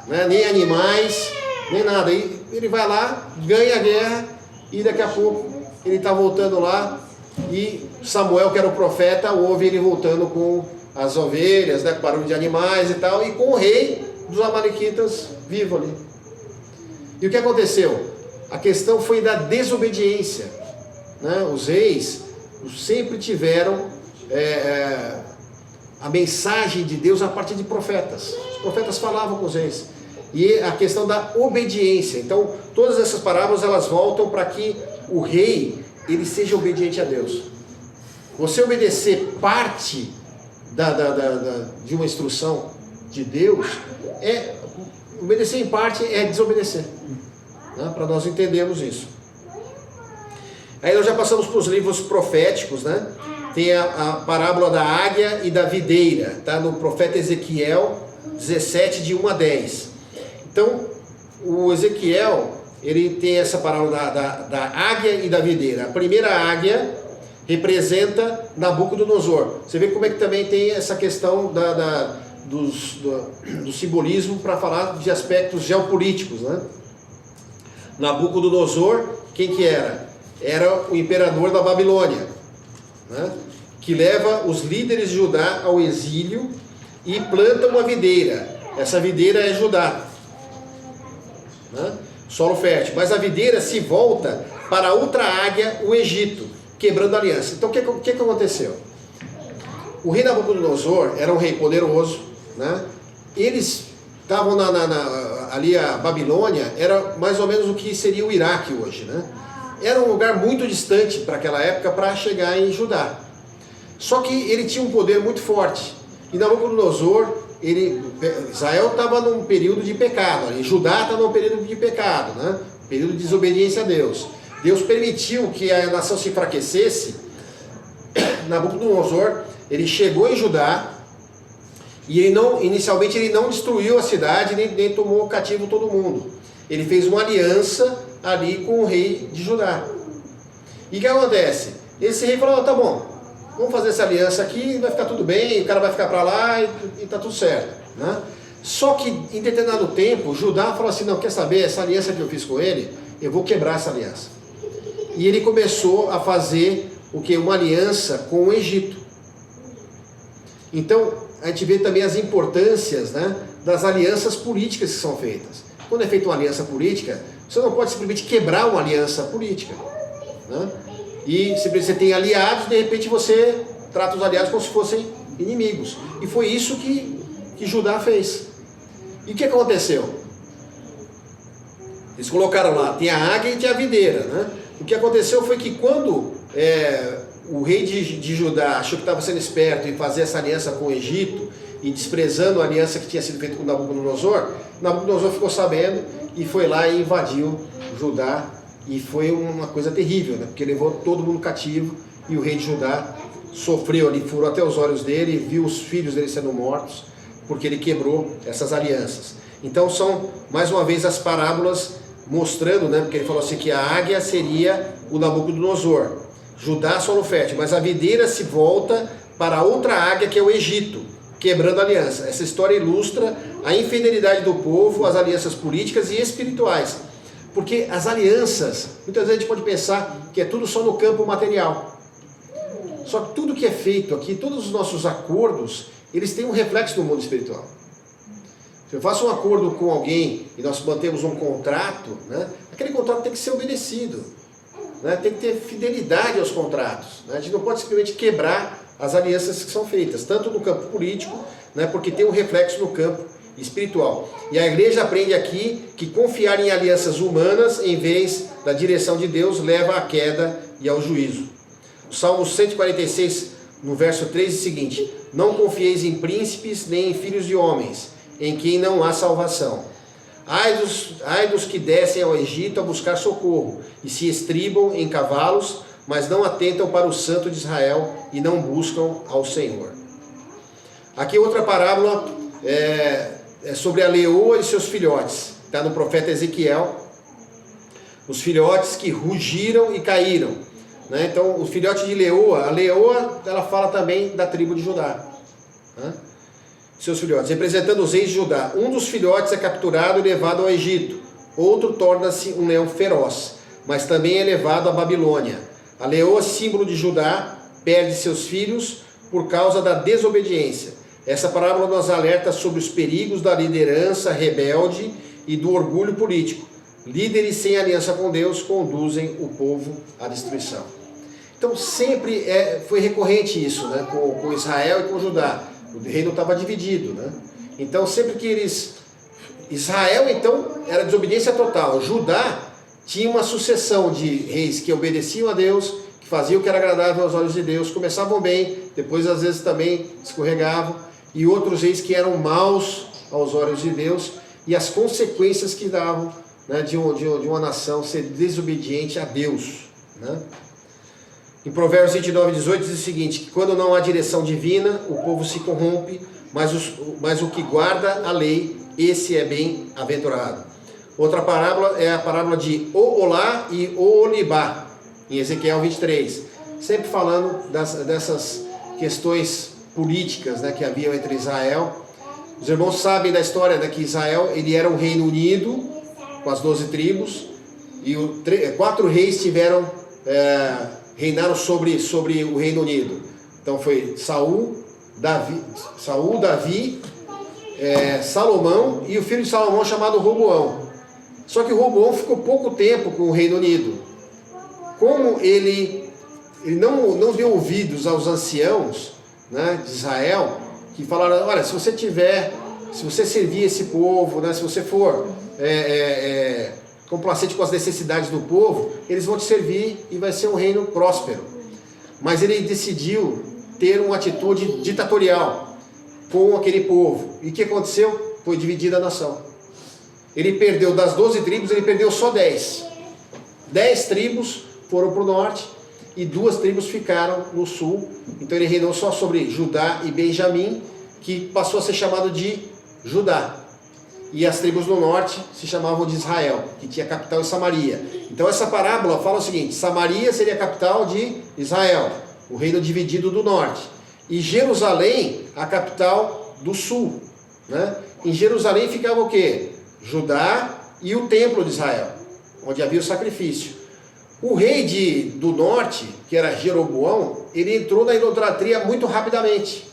né? Nem animais, nem nada. E ele vai lá, ganha a guerra, e daqui a pouco ele está voltando lá, e Samuel, que era o profeta, ouve ele voltando com as ovelhas, né, com barulho de animais e tal, e com o rei dos amalequitas vivo ali. E o que aconteceu? A questão foi da desobediência, né? Os reis sempre tiveram a mensagem de Deus a partir de profetas. Os profetas falavam com os reis. E a questão da obediência. Então, todas essas parábolas, elas voltam para que o rei, ele seja obediente a Deus. Você obedecer parte de uma instrução de Deus, obedecer em parte é desobedecer, né? Para nós entendermos isso. Aí nós já passamos para os livros proféticos, né? Tem a parábola da águia e da videira, tá? No profeta Ezequiel 17, de 1 a 10. Então, o Ezequiel, ele tem essa parábola da águia e da videira. A primeira águia representa Nabucodonosor. Você vê como é que também tem essa questão do simbolismo para falar de aspectos geopolíticos, né? Nabucodonosor, quem que era? Era o imperador da Babilônia, né? Que leva os líderes de Judá ao exílio e planta uma videira. Essa videira é Judá, né? Solo fértil. Mas a videira se volta para outra águia, o Egito, quebrando a aliança. Então o que aconteceu? O rei Nabucodonosor era um rei poderoso, né? Eles estavam ali, a Babilônia era mais ou menos o que seria o Iraque hoje, né? Era um lugar muito distante para aquela época para chegar em Judá. Só que ele tinha um poder muito forte. E Nabucodonosor, Israel estava num período de pecado, ali. Judá está num período de pecado, né? Período de desobediência a Deus. Deus permitiu que a nação se enfraquecesse. Nabucodonosor, ele chegou em Judá e inicialmente ele não destruiu a cidade, nem tomou cativo todo mundo. Ele fez uma aliança ali com o rei de Judá. E o que acontece? Esse rei falou, tá bom, vamos fazer essa aliança aqui, vai ficar tudo bem, o cara vai ficar para lá e tá tudo certo, né? Só que em determinado tempo, Judá falou assim, não, quer saber, essa aliança que eu fiz com ele, eu vou quebrar essa aliança. E ele começou a fazer o que? Uma aliança com o Egito. Então, a gente vê também as importâncias, né, das alianças políticas que são feitas. Quando é feita uma aliança política, você não pode simplesmente quebrar uma aliança política, né? E se você tem aliados, de repente você trata os aliados como se fossem inimigos. E foi isso que Judá fez. E o que aconteceu? Eles colocaram lá, tem a águia e tem a videira, né? O que aconteceu foi que quando o rei de Judá achou que estava sendo esperto em fazer essa aliança com o Egito e desprezando a aliança que tinha sido feita com Nabucodonosor, Nabucodonosor ficou sabendo e foi lá e invadiu Judá. E foi uma coisa terrível, né? Porque levou todo mundo cativo e o rei de Judá sofreu ali, furou até os olhos dele, viu os filhos dele sendo mortos, porque ele quebrou essas alianças. Então são, mais uma vez, as parábolas mostrando, né? Porque ele falou assim que a águia seria o Nabucodonosor, Judá solo fértil, mas a videira se volta para outra águia que é o Egito, quebrando a aliança. Essa história ilustra a infidelidade do povo às alianças políticas e espirituais. Porque as alianças, muitas vezes a gente pode pensar que é tudo só no campo material. Só que tudo que é feito aqui, todos os nossos acordos, eles têm um reflexo no mundo espiritual. Se eu faço um acordo com alguém e nós mantemos um contrato, né, aquele contrato tem que ser obedecido, né, tem que ter fidelidade aos contratos, né, a gente não pode simplesmente quebrar as alianças que são feitas, tanto no campo político, né, porque tem um reflexo no campo espiritual. E a igreja aprende aqui que confiar em alianças humanas em vez da direção de Deus leva à queda e ao juízo. O Salmo 146, no verso 3, é o seguinte: não confieis em príncipes nem em filhos de homens, em quem não há salvação. Ai dos que descem ao Egito a buscar socorro e se estribam em cavalos, mas não atentam para o Santo de Israel e não buscam ao Senhor. Aqui outra parábola é sobre a leoa e seus filhotes. Está no profeta Ezequiel. Os filhotes que rugiram e caíram, né? Então, o filhote de leoa, a leoa, ela fala também da tribo de Judá, né? Seus filhotes, representando os reis de Judá. Um dos filhotes é capturado e levado ao Egito. Outro torna-se um leão feroz, mas também é levado à Babilônia. A leoa, símbolo de Judá, perde seus filhos por causa da desobediência. Essa parábola nos alerta sobre os perigos da liderança rebelde e do orgulho político. Líderes sem aliança com Deus conduzem o povo à destruição. Então sempre foi recorrente isso, né? Com Israel e com Judá. O reino estava dividido, né? Então sempre que Israel então era desobediência total. Judá tinha uma sucessão de reis que obedeciam a Deus, que faziam o que era agradável aos olhos de Deus, começavam bem, depois às vezes também escorregavam, e outros reis que eram maus aos olhos de Deus, e as consequências que davam, né, de uma nação ser desobediente a Deus, né? Em Provérbios 29:18 diz o seguinte, que quando não há direção divina, o povo se corrompe, mas o que guarda a lei, esse é bem-aventurado. Outra parábola é a parábola de Oolá e Oolibá, em Ezequiel 23, sempre falando dessas questões políticas, né, que haviam entre Israel. Os irmãos sabem da história, né, que Israel ele era um reino unido com as 12 tribos e 4 reis reinaram sobre o Reino Unido. Então foi Saul, Saul, Davi, Salomão e o filho de Salomão chamado Roboão. Só que Roboão ficou pouco tempo com o Reino Unido. Como ele não deu ouvidos aos anciãos, né, de Israel, que falaram, olha, se você servir esse povo, né, se você for complacente com as necessidades do povo, eles vão te servir e vai ser um reino próspero. Mas ele decidiu ter uma atitude ditatorial com aquele povo. E o que aconteceu? Foi dividida a nação. Ele perdeu das 12 tribos, ele perdeu só 10. 10 tribos foram para o norte e 2 tribos ficaram no sul. Então ele reinou só sobre Judá e Benjamim, que passou a ser chamado de Judá. E as tribos no norte se chamavam de Israel, que tinha capital em Samaria. Então essa parábola fala o seguinte: Samaria seria a capital de Israel, o reino dividido do norte. E Jerusalém, a capital do sul, né? Em Jerusalém ficava o quê? Judá e o templo de Israel, onde havia o sacrifício. O rei do norte, que era Jeroboão, ele entrou na idolatria muito rapidamente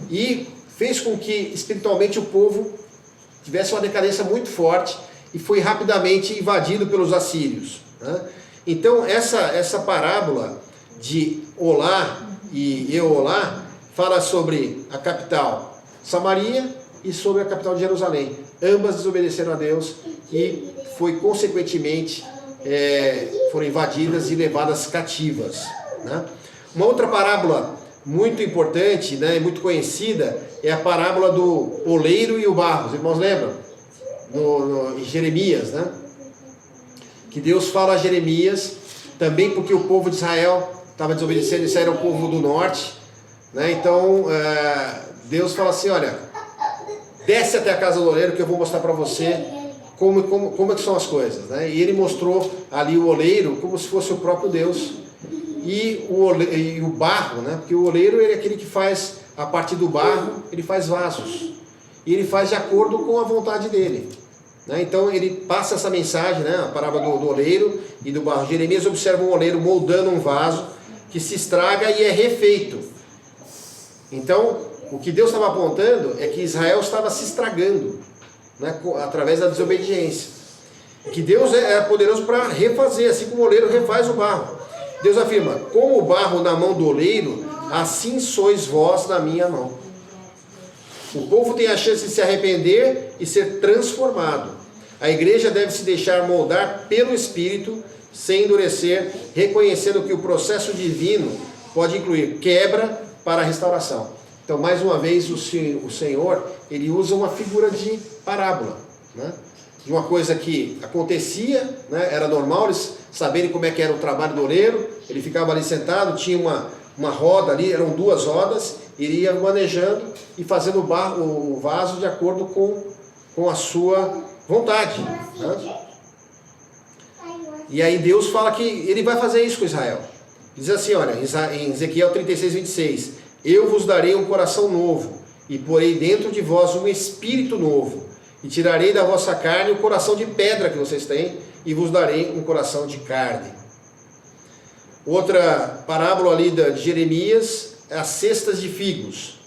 e fez com que espiritualmente o povo tivesse uma decadência muito forte e foi rapidamente invadido pelos assírios, né? Então essa parábola de Olá e Eolá fala sobre a capital Samaria e sobre a capital de Jerusalém. Ambas desobedeceram a Deus e consequentemente foram invadidas e levadas cativas, né? Uma outra parábola muito importante, né, muito conhecida, é a parábola do oleiro e o barro. Os irmãos lembram? Em Jeremias, né? Que Deus fala a Jeremias, também porque o povo de Israel estava desobedecendo, isso era o povo do norte, né? Então Deus fala assim, olha, desce até a casa do oleiro que eu vou mostrar para você como é que são as coisas, né? E ele mostrou ali o oleiro como se fosse o próprio Deus e o barro, né? Porque o oleiro é aquele que faz, a partir do barro, ele faz vasos e ele faz de acordo com a vontade dele, né? Então ele passa essa mensagem, né? A parábola do oleiro e do barro. Jeremias observa um oleiro moldando um vaso que se estraga e é refeito. Então o que Deus estava apontando é que Israel estava se estragando, né, através da desobediência. Que Deus é poderoso para refazer, assim como o oleiro refaz o barro. Deus afirma, como o barro na mão do oleiro, assim sois vós na minha mão. O povo tem a chance de se arrepender e ser transformado. A igreja deve se deixar moldar pelo Espírito, sem endurecer, reconhecendo que o processo divino pode incluir quebra para restauração. Então, mais uma vez, o Senhor, ele usa uma figura de parábola, né? De uma coisa que acontecia, né? Era normal eles saberem como é que era o trabalho do oleiro. Ele ficava ali sentado, tinha uma roda ali, eram 2 rodas, ele ia manejando e fazendo o vaso de acordo com a sua vontade, né? E aí Deus fala que ele vai fazer isso com Israel. Diz assim, olha, em Ezequiel 36, 26, eu vos darei um coração novo, e porei dentro de vós um espírito novo, e tirarei da vossa carne o coração de pedra que vocês têm, e vos darei um coração de carne. Outra parábola ali de Jeremias é as cestas de figos.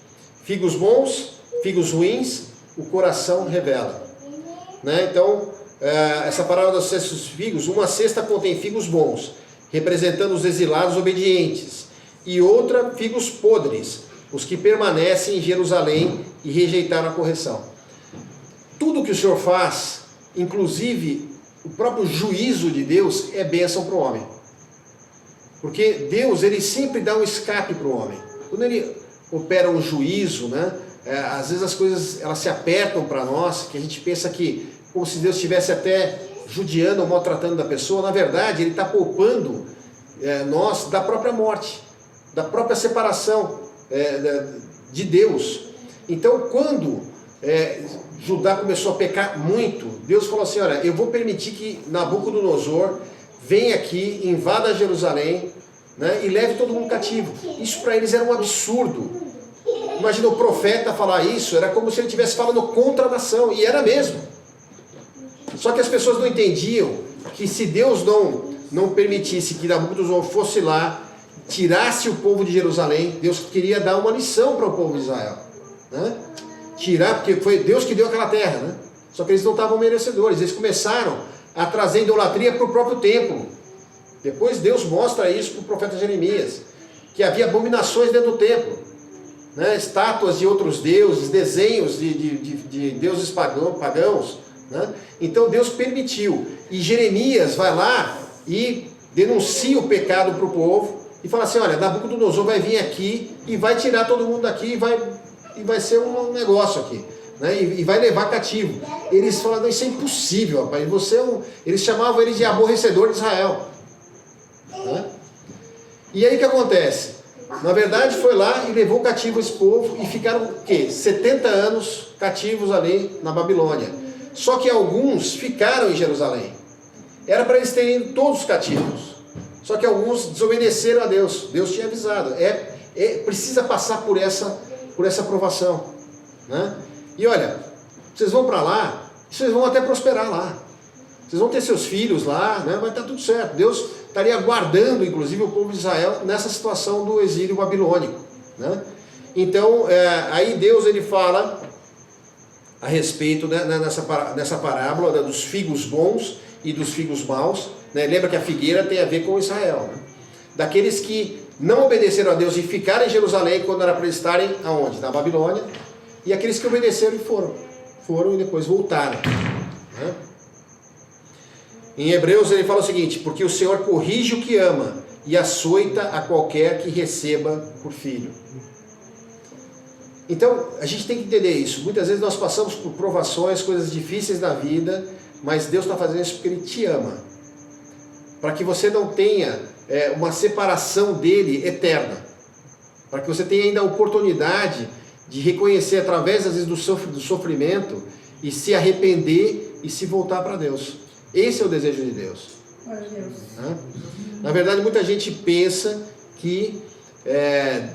Figos bons, figos ruins, o coração revela, né? Então, essa parábola das cestas de figos, uma cesta contém figos bons, representando os exilados obedientes, e outra, figos podres, os que permanecem em Jerusalém e rejeitaram a correção. Tudo que o Senhor faz, inclusive o próprio juízo de Deus, é bênção para o homem. Porque Deus, ele sempre dá um escape para o homem. Quando ele opera um juízo, né, às vezes as coisas elas se apertam para nós, que a gente pensa que, como se Deus estivesse até judiando ou maltratando da pessoa. Na verdade, ele está poupando nós da própria morte, da própria separação de Deus. Então, quando Judá começou a pecar muito, Deus falou assim, olha, eu vou permitir que Nabucodonosor venha aqui, invada Jerusalém, né, e leve todo mundo cativo. Isso para eles era um absurdo. Imagina o profeta falar isso, era como se ele estivesse falando contra a nação, e era mesmo. Só que as pessoas não entendiam que se Deus não permitisse que Nabucodonosor fosse lá, tirasse o povo de Jerusalém. Deus queria dar uma lição para o povo de Israel, né? Tirar, porque foi Deus que deu aquela terra, né? Só que eles não estavam merecedores. Eles começaram a trazer idolatria para o próprio templo. Depois Deus mostra isso para o profeta Jeremias, que havia abominações dentro do templo, né? Estátuas de outros deuses, desenhos de deuses pagãos, né? Então Deus permitiu. E Jeremias vai lá e denuncia o pecado para o povo e fala assim: olha, Nabucodonosor vai vir aqui e vai tirar todo mundo daqui e vai ser um negócio aqui, né? E vai levar cativo. Eles falaram: isso é impossível, rapaz. Eles chamavam ele de aborrecedor de Israel, né? E aí o que acontece? Na verdade foi lá e levou cativo esse povo e ficaram o quê? 70 anos cativos ali na Babilônia. Só que alguns ficaram em Jerusalém. Era para eles terem todos cativos. Só que alguns desobedeceram a Deus. Deus tinha avisado. Precisa passar por essa provação, né? E olha, vocês vão para lá, vocês vão até prosperar lá. Vocês vão ter seus filhos lá, né? Vai estar tudo certo. Deus estaria guardando, inclusive, o povo de Israel nessa situação do exílio babilônico, né? Então, aí Deus ele fala a respeito, né, nessa parábola, né, dos figos bons e dos figos maus, né? Lembra que a figueira tem a ver com Israel, né? Daqueles que não obedeceram a Deus e ficaram em Jerusalém quando era para eles estarem aonde? Na Babilônia. E aqueles que obedeceram e foram e depois voltaram, né? Em Hebreus ele fala o seguinte: porque o Senhor corrige o que ama e açoita a qualquer que receba por filho. Então a gente tem que entender isso. Muitas vezes nós passamos por provações, coisas difíceis na vida, mas Deus está fazendo isso porque Ele te ama, para que você não tenha uma separação dele eterna, para que você tenha ainda a oportunidade de reconhecer através às vezes do sofrimento e se arrepender e se voltar para Deus. Esse é o desejo de Deus. Né? Na verdade, muita gente pensa que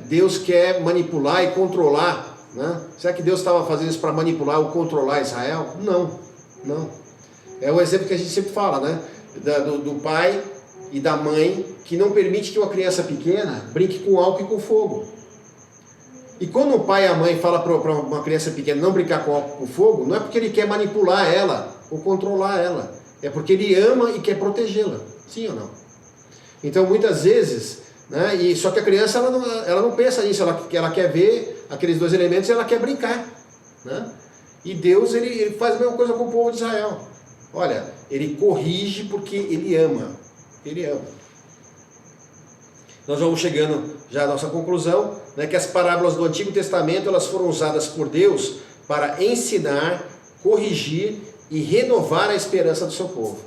Deus quer manipular e controlar, né? Será que Deus estava fazendo isso para manipular ou controlar Israel? Não, não. É o exemplo que a gente sempre fala, né? Do pai e da mãe que não permite que uma criança pequena brinque com álcool e com fogo. E quando o pai e a mãe falam para uma criança pequena não brincar com álcool e com fogo, não é porque ele quer manipular ela ou controlar ela. É porque ele ama e quer protegê-la. Sim ou não? Então muitas vezes, né, só que a criança ela não pensa nisso, ela quer ver aqueles dois elementos e ela quer brincar, né? E Deus ele faz a mesma coisa com o povo de Israel. Olha, ele corrige porque ele ama. Ele ama. Nós vamos chegando já à nossa conclusão, né, que as parábolas do Antigo Testamento elas foram usadas por Deus para ensinar, corrigir e renovar a esperança do seu povo.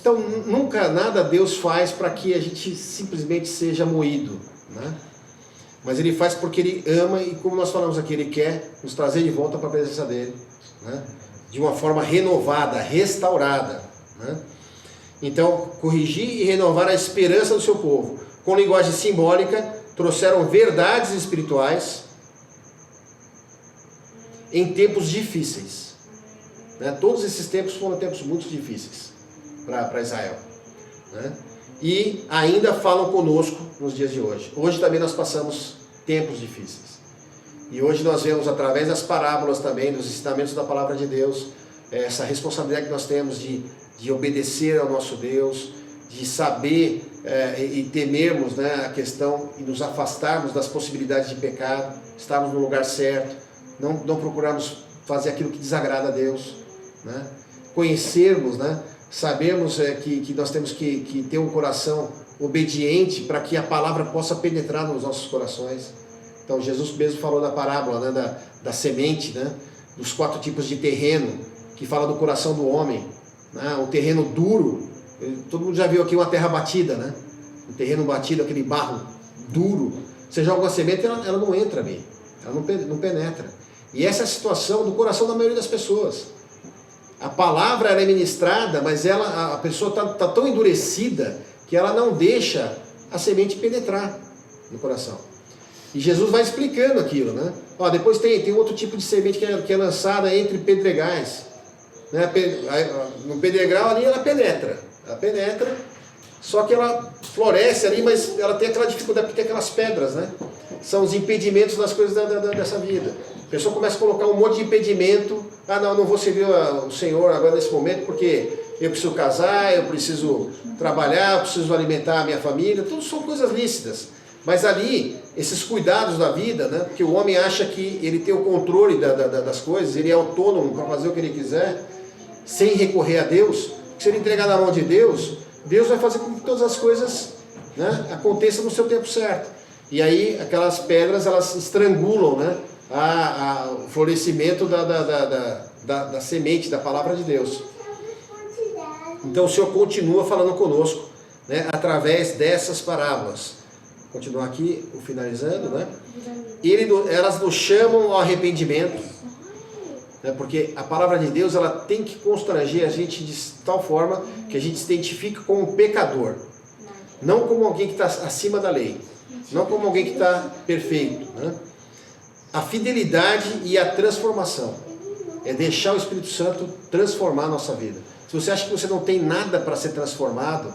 Então, nunca nada Deus faz para que a gente simplesmente seja moído, né? Mas Ele faz porque Ele ama e, como nós falamos aqui, Ele quer nos trazer de volta para a presença dEle, né? De uma forma renovada, restaurada, né? Então, corrigir e renovar a esperança do seu povo. Com linguagem simbólica, trouxeram verdades espirituais em tempos difíceis. Né? Todos esses tempos foram tempos muito difíceis para Israel, né? E ainda falam conosco nos dias de hoje. Hoje também nós passamos tempos difíceis. E hoje nós vemos através das parábolas também, dos ensinamentos da palavra de Deus, essa responsabilidade que nós temos de obedecer ao nosso Deus, de saber e temermos, né, a questão e nos afastarmos das possibilidades de pecado, estarmos no lugar certo, não procurarmos fazer aquilo que desagrada a Deus, né? Conhecermos, né? Sabermos que nós temos que ter um coração obediente para que a palavra possa penetrar nos nossos corações. Então Jesus mesmo falou da parábola, né, da semente, né, dos 4 tipos de terreno, que fala do coração do homem, né? O terreno duro, todo mundo já viu aqui uma terra batida, né? Um terreno batido, aquele barro duro, você joga uma semente, ela não entra bem, ela não penetra. E essa é a situação do coração da maioria das pessoas. A palavra ela é ministrada, mas a pessoa está tão endurecida que ela não deixa a semente penetrar no coração. E Jesus vai explicando aquilo, né? Ó, depois tem outro tipo de semente que é lançada entre pedregais, né? No pedregal ali ela penetra, Só que ela floresce ali, mas ela tem aquela dificuldade porque tem aquelas pedras, né? São os impedimentos das coisas dessa vida. A pessoa começa a colocar um monte de impedimento. Ah, não vou servir o Senhor agora nesse momento porque eu preciso casar, eu preciso trabalhar, eu preciso alimentar a minha família. Tudo são coisas lícitas. Mas ali, esses cuidados da vida, né? Porque o homem acha que ele tem o controle das coisas, ele é autônomo para fazer o que ele quiser, sem recorrer a Deus. Se ele entregar na mão de Deus, Deus vai fazer com que todas as coisas, né, aconteçam no seu tempo certo. E aí aquelas pedras, elas estrangulam, né, o florescimento da semente, da palavra de Deus. Então o Senhor continua falando conosco, né, através dessas parábolas. Continuar aqui, finalizando, né? Elas nos chamam ao arrependimento, né? Porque a palavra de Deus, ela tem que constranger a gente de tal forma que a gente se identifique como um pecador, não como alguém que está acima da lei, não como alguém que está perfeito, né? A fidelidade e a transformação é deixar o Espírito Santo transformar a nossa vida. Se você acha que você não tem nada para ser transformado,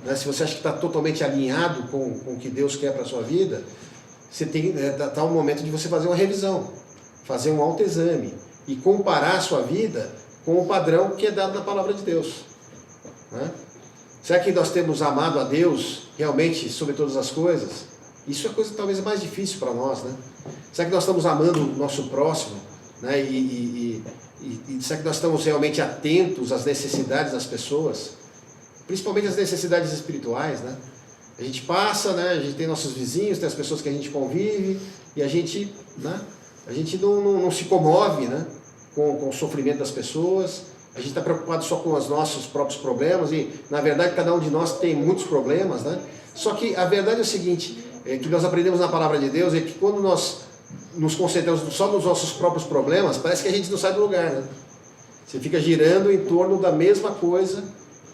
né, se você acha que está totalmente alinhado com o que Deus quer para a sua vida, você tem tá o momento de você fazer uma revisão, fazer um autoexame e comparar a sua vida com o padrão que é dado na palavra de Deus. Né? Será que nós temos amado a Deus realmente sobre todas as coisas? Isso é a coisa talvez mais difícil para nós, né? Será que nós estamos amando o nosso próximo, né? E será que nós estamos realmente atentos às necessidades das pessoas? Principalmente as necessidades espirituais, né? A gente passa, né? A gente tem nossos vizinhos, tem as pessoas que a gente convive, e a gente, né? A gente não se comove, né? Com o sofrimento das pessoas. A gente está preocupado só com os nossos próprios problemas, e na verdade cada um de nós tem muitos problemas, né? Só que a verdade é o seguinte, que nós aprendemos na palavra de Deus, é que quando nós nos concentramos só nos nossos próprios problemas, parece que a gente não sai do lugar, né? Você fica girando em torno da mesma coisa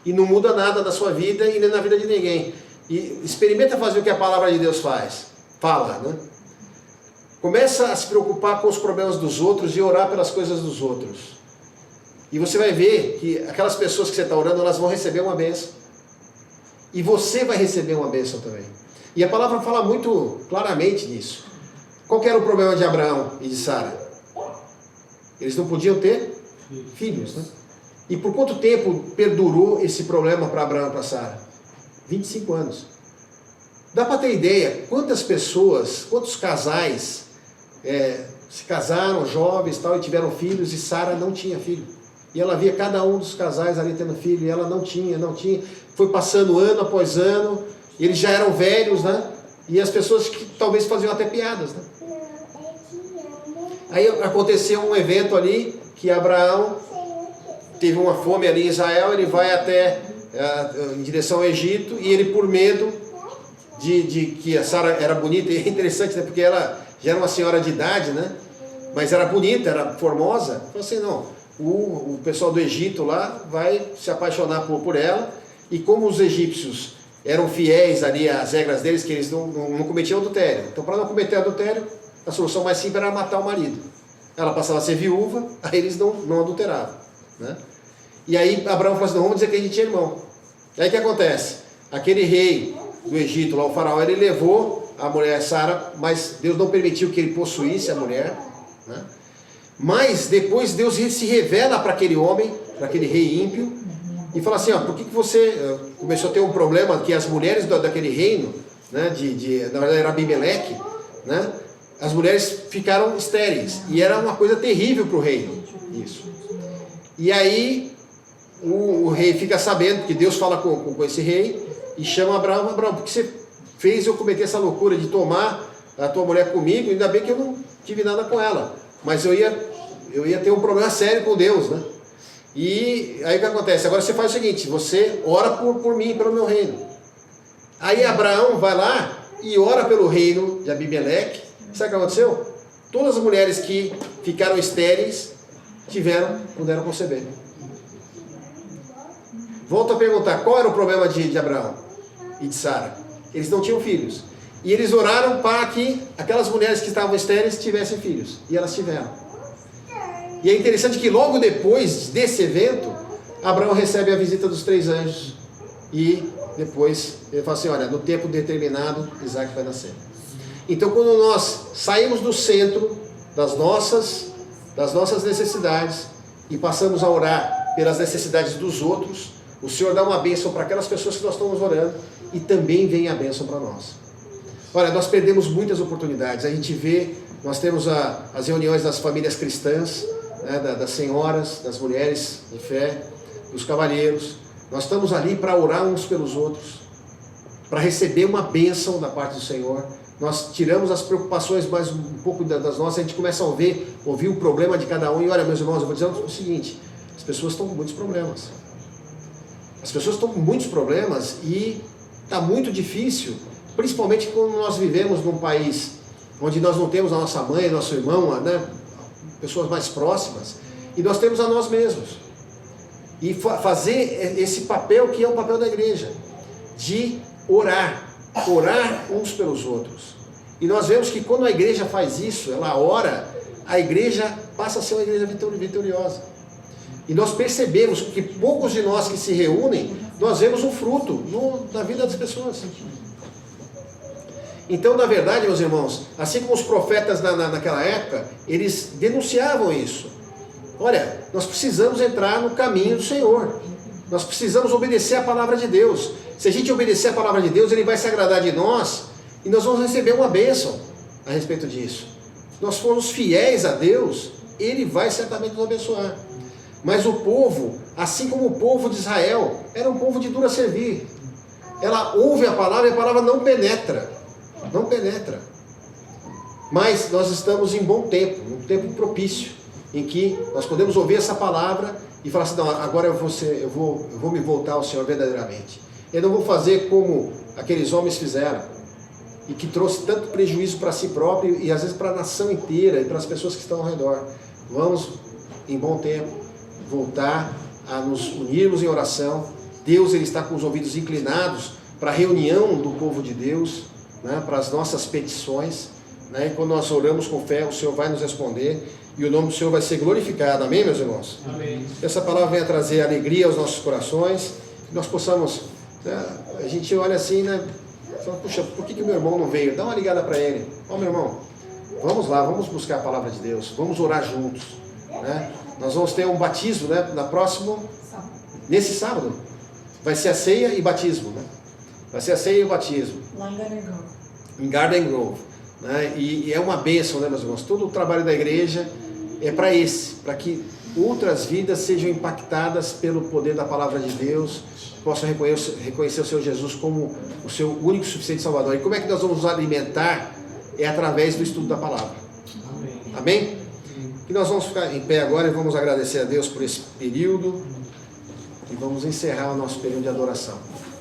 e não muda nada na sua vida e nem na vida de ninguém. E experimenta fazer o que a palavra de Deus fala, né? Começa a se preocupar com os problemas dos outros e orar pelas coisas dos outros. E você vai ver que aquelas pessoas que você está orando, elas vão receber uma bênção. E você vai receber uma bênção também. E a palavra fala muito claramente nisso. Qual que era o problema de Abraão e de Sara? Eles não podiam ter filhos, né? E por quanto tempo perdurou esse problema para Abraão e para Sara? 25 anos. Dá para ter ideia quantas pessoas, quantos casais se casaram, jovens tal, e tiveram filhos, e Sara não tinha filho. E ela via cada um dos casais ali tendo filho, e ela não tinha. Foi passando ano após ano, e eles já eram velhos, né? E as pessoas que talvez faziam até piadas, né? Aí aconteceu um evento ali, que Abraão teve uma fome ali em Israel, ele vai até em direção ao Egito, e ele, por medo de que a Sara era bonita, e é interessante, né? Porque ela já era uma senhora de idade, né? Mas era bonita, era formosa. Falou assim, não, o pessoal do Egito lá vai se apaixonar por ela, e como os egípcios eram fiéis ali às regras deles, que eles não cometiam adultério. Então, para não cometer adultério, a solução mais simples era matar o marido. Ela passava a ser viúva, aí eles não adulteravam, né? E aí Abraão falou assim, não, vamos dizer que a gente é irmão. Aí o que acontece? Aquele rei do Egito, lá o faraó, ele levou a mulher Sara, mas Deus não permitiu que ele possuísse a mulher, né? Mas depois Deus se revela para aquele homem, para aquele rei ímpio, e fala assim, ó, por que você começou a ter um problema que as mulheres daquele reino, né, na verdade era Abimeleque, né, as mulheres ficaram estéreis, e era uma coisa terrível para o reino, isso. E aí o rei fica sabendo, que Deus fala com esse rei, e chama Abraão, por que você fez eu cometer essa loucura de tomar a tua mulher comigo? Ainda bem que eu não tive nada com ela, mas eu ia ter um problema sério com Deus, né? E aí o que acontece? Agora você faz o seguinte, você ora por mim, pelo meu reino. Aí Abraão vai lá e ora pelo reino de Abimeleque. Sabe o que aconteceu? Todas as mulheres que ficaram estéreis puderam conceber. Volto a perguntar, qual era o problema de Abraão e de Sara? Eles não tinham filhos. E eles oraram para que aquelas mulheres que estavam estéreis tivessem filhos. E elas tiveram. E é interessante que logo depois desse evento, Abraão recebe a visita dos 3 anjos. E depois ele fala assim, olha, no tempo determinado, Isaac vai nascer. Então quando nós saímos do centro das nossas necessidades e passamos a orar pelas necessidades dos outros, o Senhor dá uma bênção para aquelas pessoas que nós estamos orando e também vem a bênção para nós. Olha, nós perdemos muitas oportunidades. A gente vê, nós temos as reuniões das famílias cristãs, né, das senhoras, das mulheres de fé, dos cavalheiros. Nós estamos ali para orar uns pelos outros, para receber uma bênção da parte do Senhor. Nós tiramos as preocupações mais um pouco das nossas, a gente começa a ouvir o problema de cada um. E olha, meus irmãos, eu vou dizer o seguinte, as pessoas estão com muitos problemas. As pessoas estão com muitos problemas e está muito difícil, principalmente quando nós vivemos num país onde nós não temos a nossa mãe, nosso irmão, né, pessoas mais próximas, e nós temos a nós mesmos. E fazer esse papel que é o papel da igreja, de orar uns pelos outros. E nós vemos que quando a igreja faz isso, ela ora, a igreja passa a ser uma igreja vitoriosa. E nós percebemos que poucos de nós que se reúnem, nós vemos um fruto na vida das pessoas. Então, na verdade, meus irmãos, assim como os profetas naquela época, eles denunciavam isso. Olha, nós precisamos entrar no caminho do Senhor. Nós precisamos obedecer a palavra de Deus. Se a gente obedecer a palavra de Deus, Ele vai se agradar de nós e nós vamos receber uma bênção a respeito disso. Se nós formos fiéis a Deus, Ele vai certamente nos abençoar. Mas o povo, assim como o povo de Israel, era um povo de duro a servir. Ela ouve a palavra e a palavra não penetra. Não penetra. Mas nós estamos em bom tempo, um tempo propício, em que nós podemos ouvir essa palavra e falar assim, não, agora eu vou me voltar ao Senhor verdadeiramente. Eu não vou fazer como aqueles homens fizeram, e que trouxe tanto prejuízo para si próprio e às vezes para a nação inteira e para as pessoas que estão ao redor. Vamos, em bom tempo, voltar a nos unirmos em oração. Deus, Ele está com os ouvidos inclinados para a reunião do povo de Deus, né, para as nossas petições, né, e quando nós oramos com fé, o Senhor vai nos responder e o nome do Senhor vai ser glorificado. Amém, meus irmãos? Amém. Que essa palavra venha trazer alegria aos nossos corações, que nós possamos, né, a gente olha assim, né, fala, puxa, por que o meu irmão não veio? Dá uma ligada para ele. Ó, meu irmão, vamos lá, vamos buscar a palavra de Deus, vamos orar juntos, né? Nós vamos ter um batismo, né, nesse sábado. Vai ser a ceia e batismo, né? Vai ser a ceia e o batismo. Lá em Garden Grove. Em Garden Grove, né? E é uma bênção, né, meus irmãos? Todo o trabalho da igreja é para que outras vidas sejam impactadas pelo poder da palavra de Deus, possam reconhecer o Senhor Jesus como o seu único e suficiente Salvador. E como é que nós vamos nos alimentar? É através do estudo da palavra. Amém. Amém? E nós vamos ficar em pé agora e vamos agradecer a Deus por esse período e vamos encerrar o nosso período de adoração.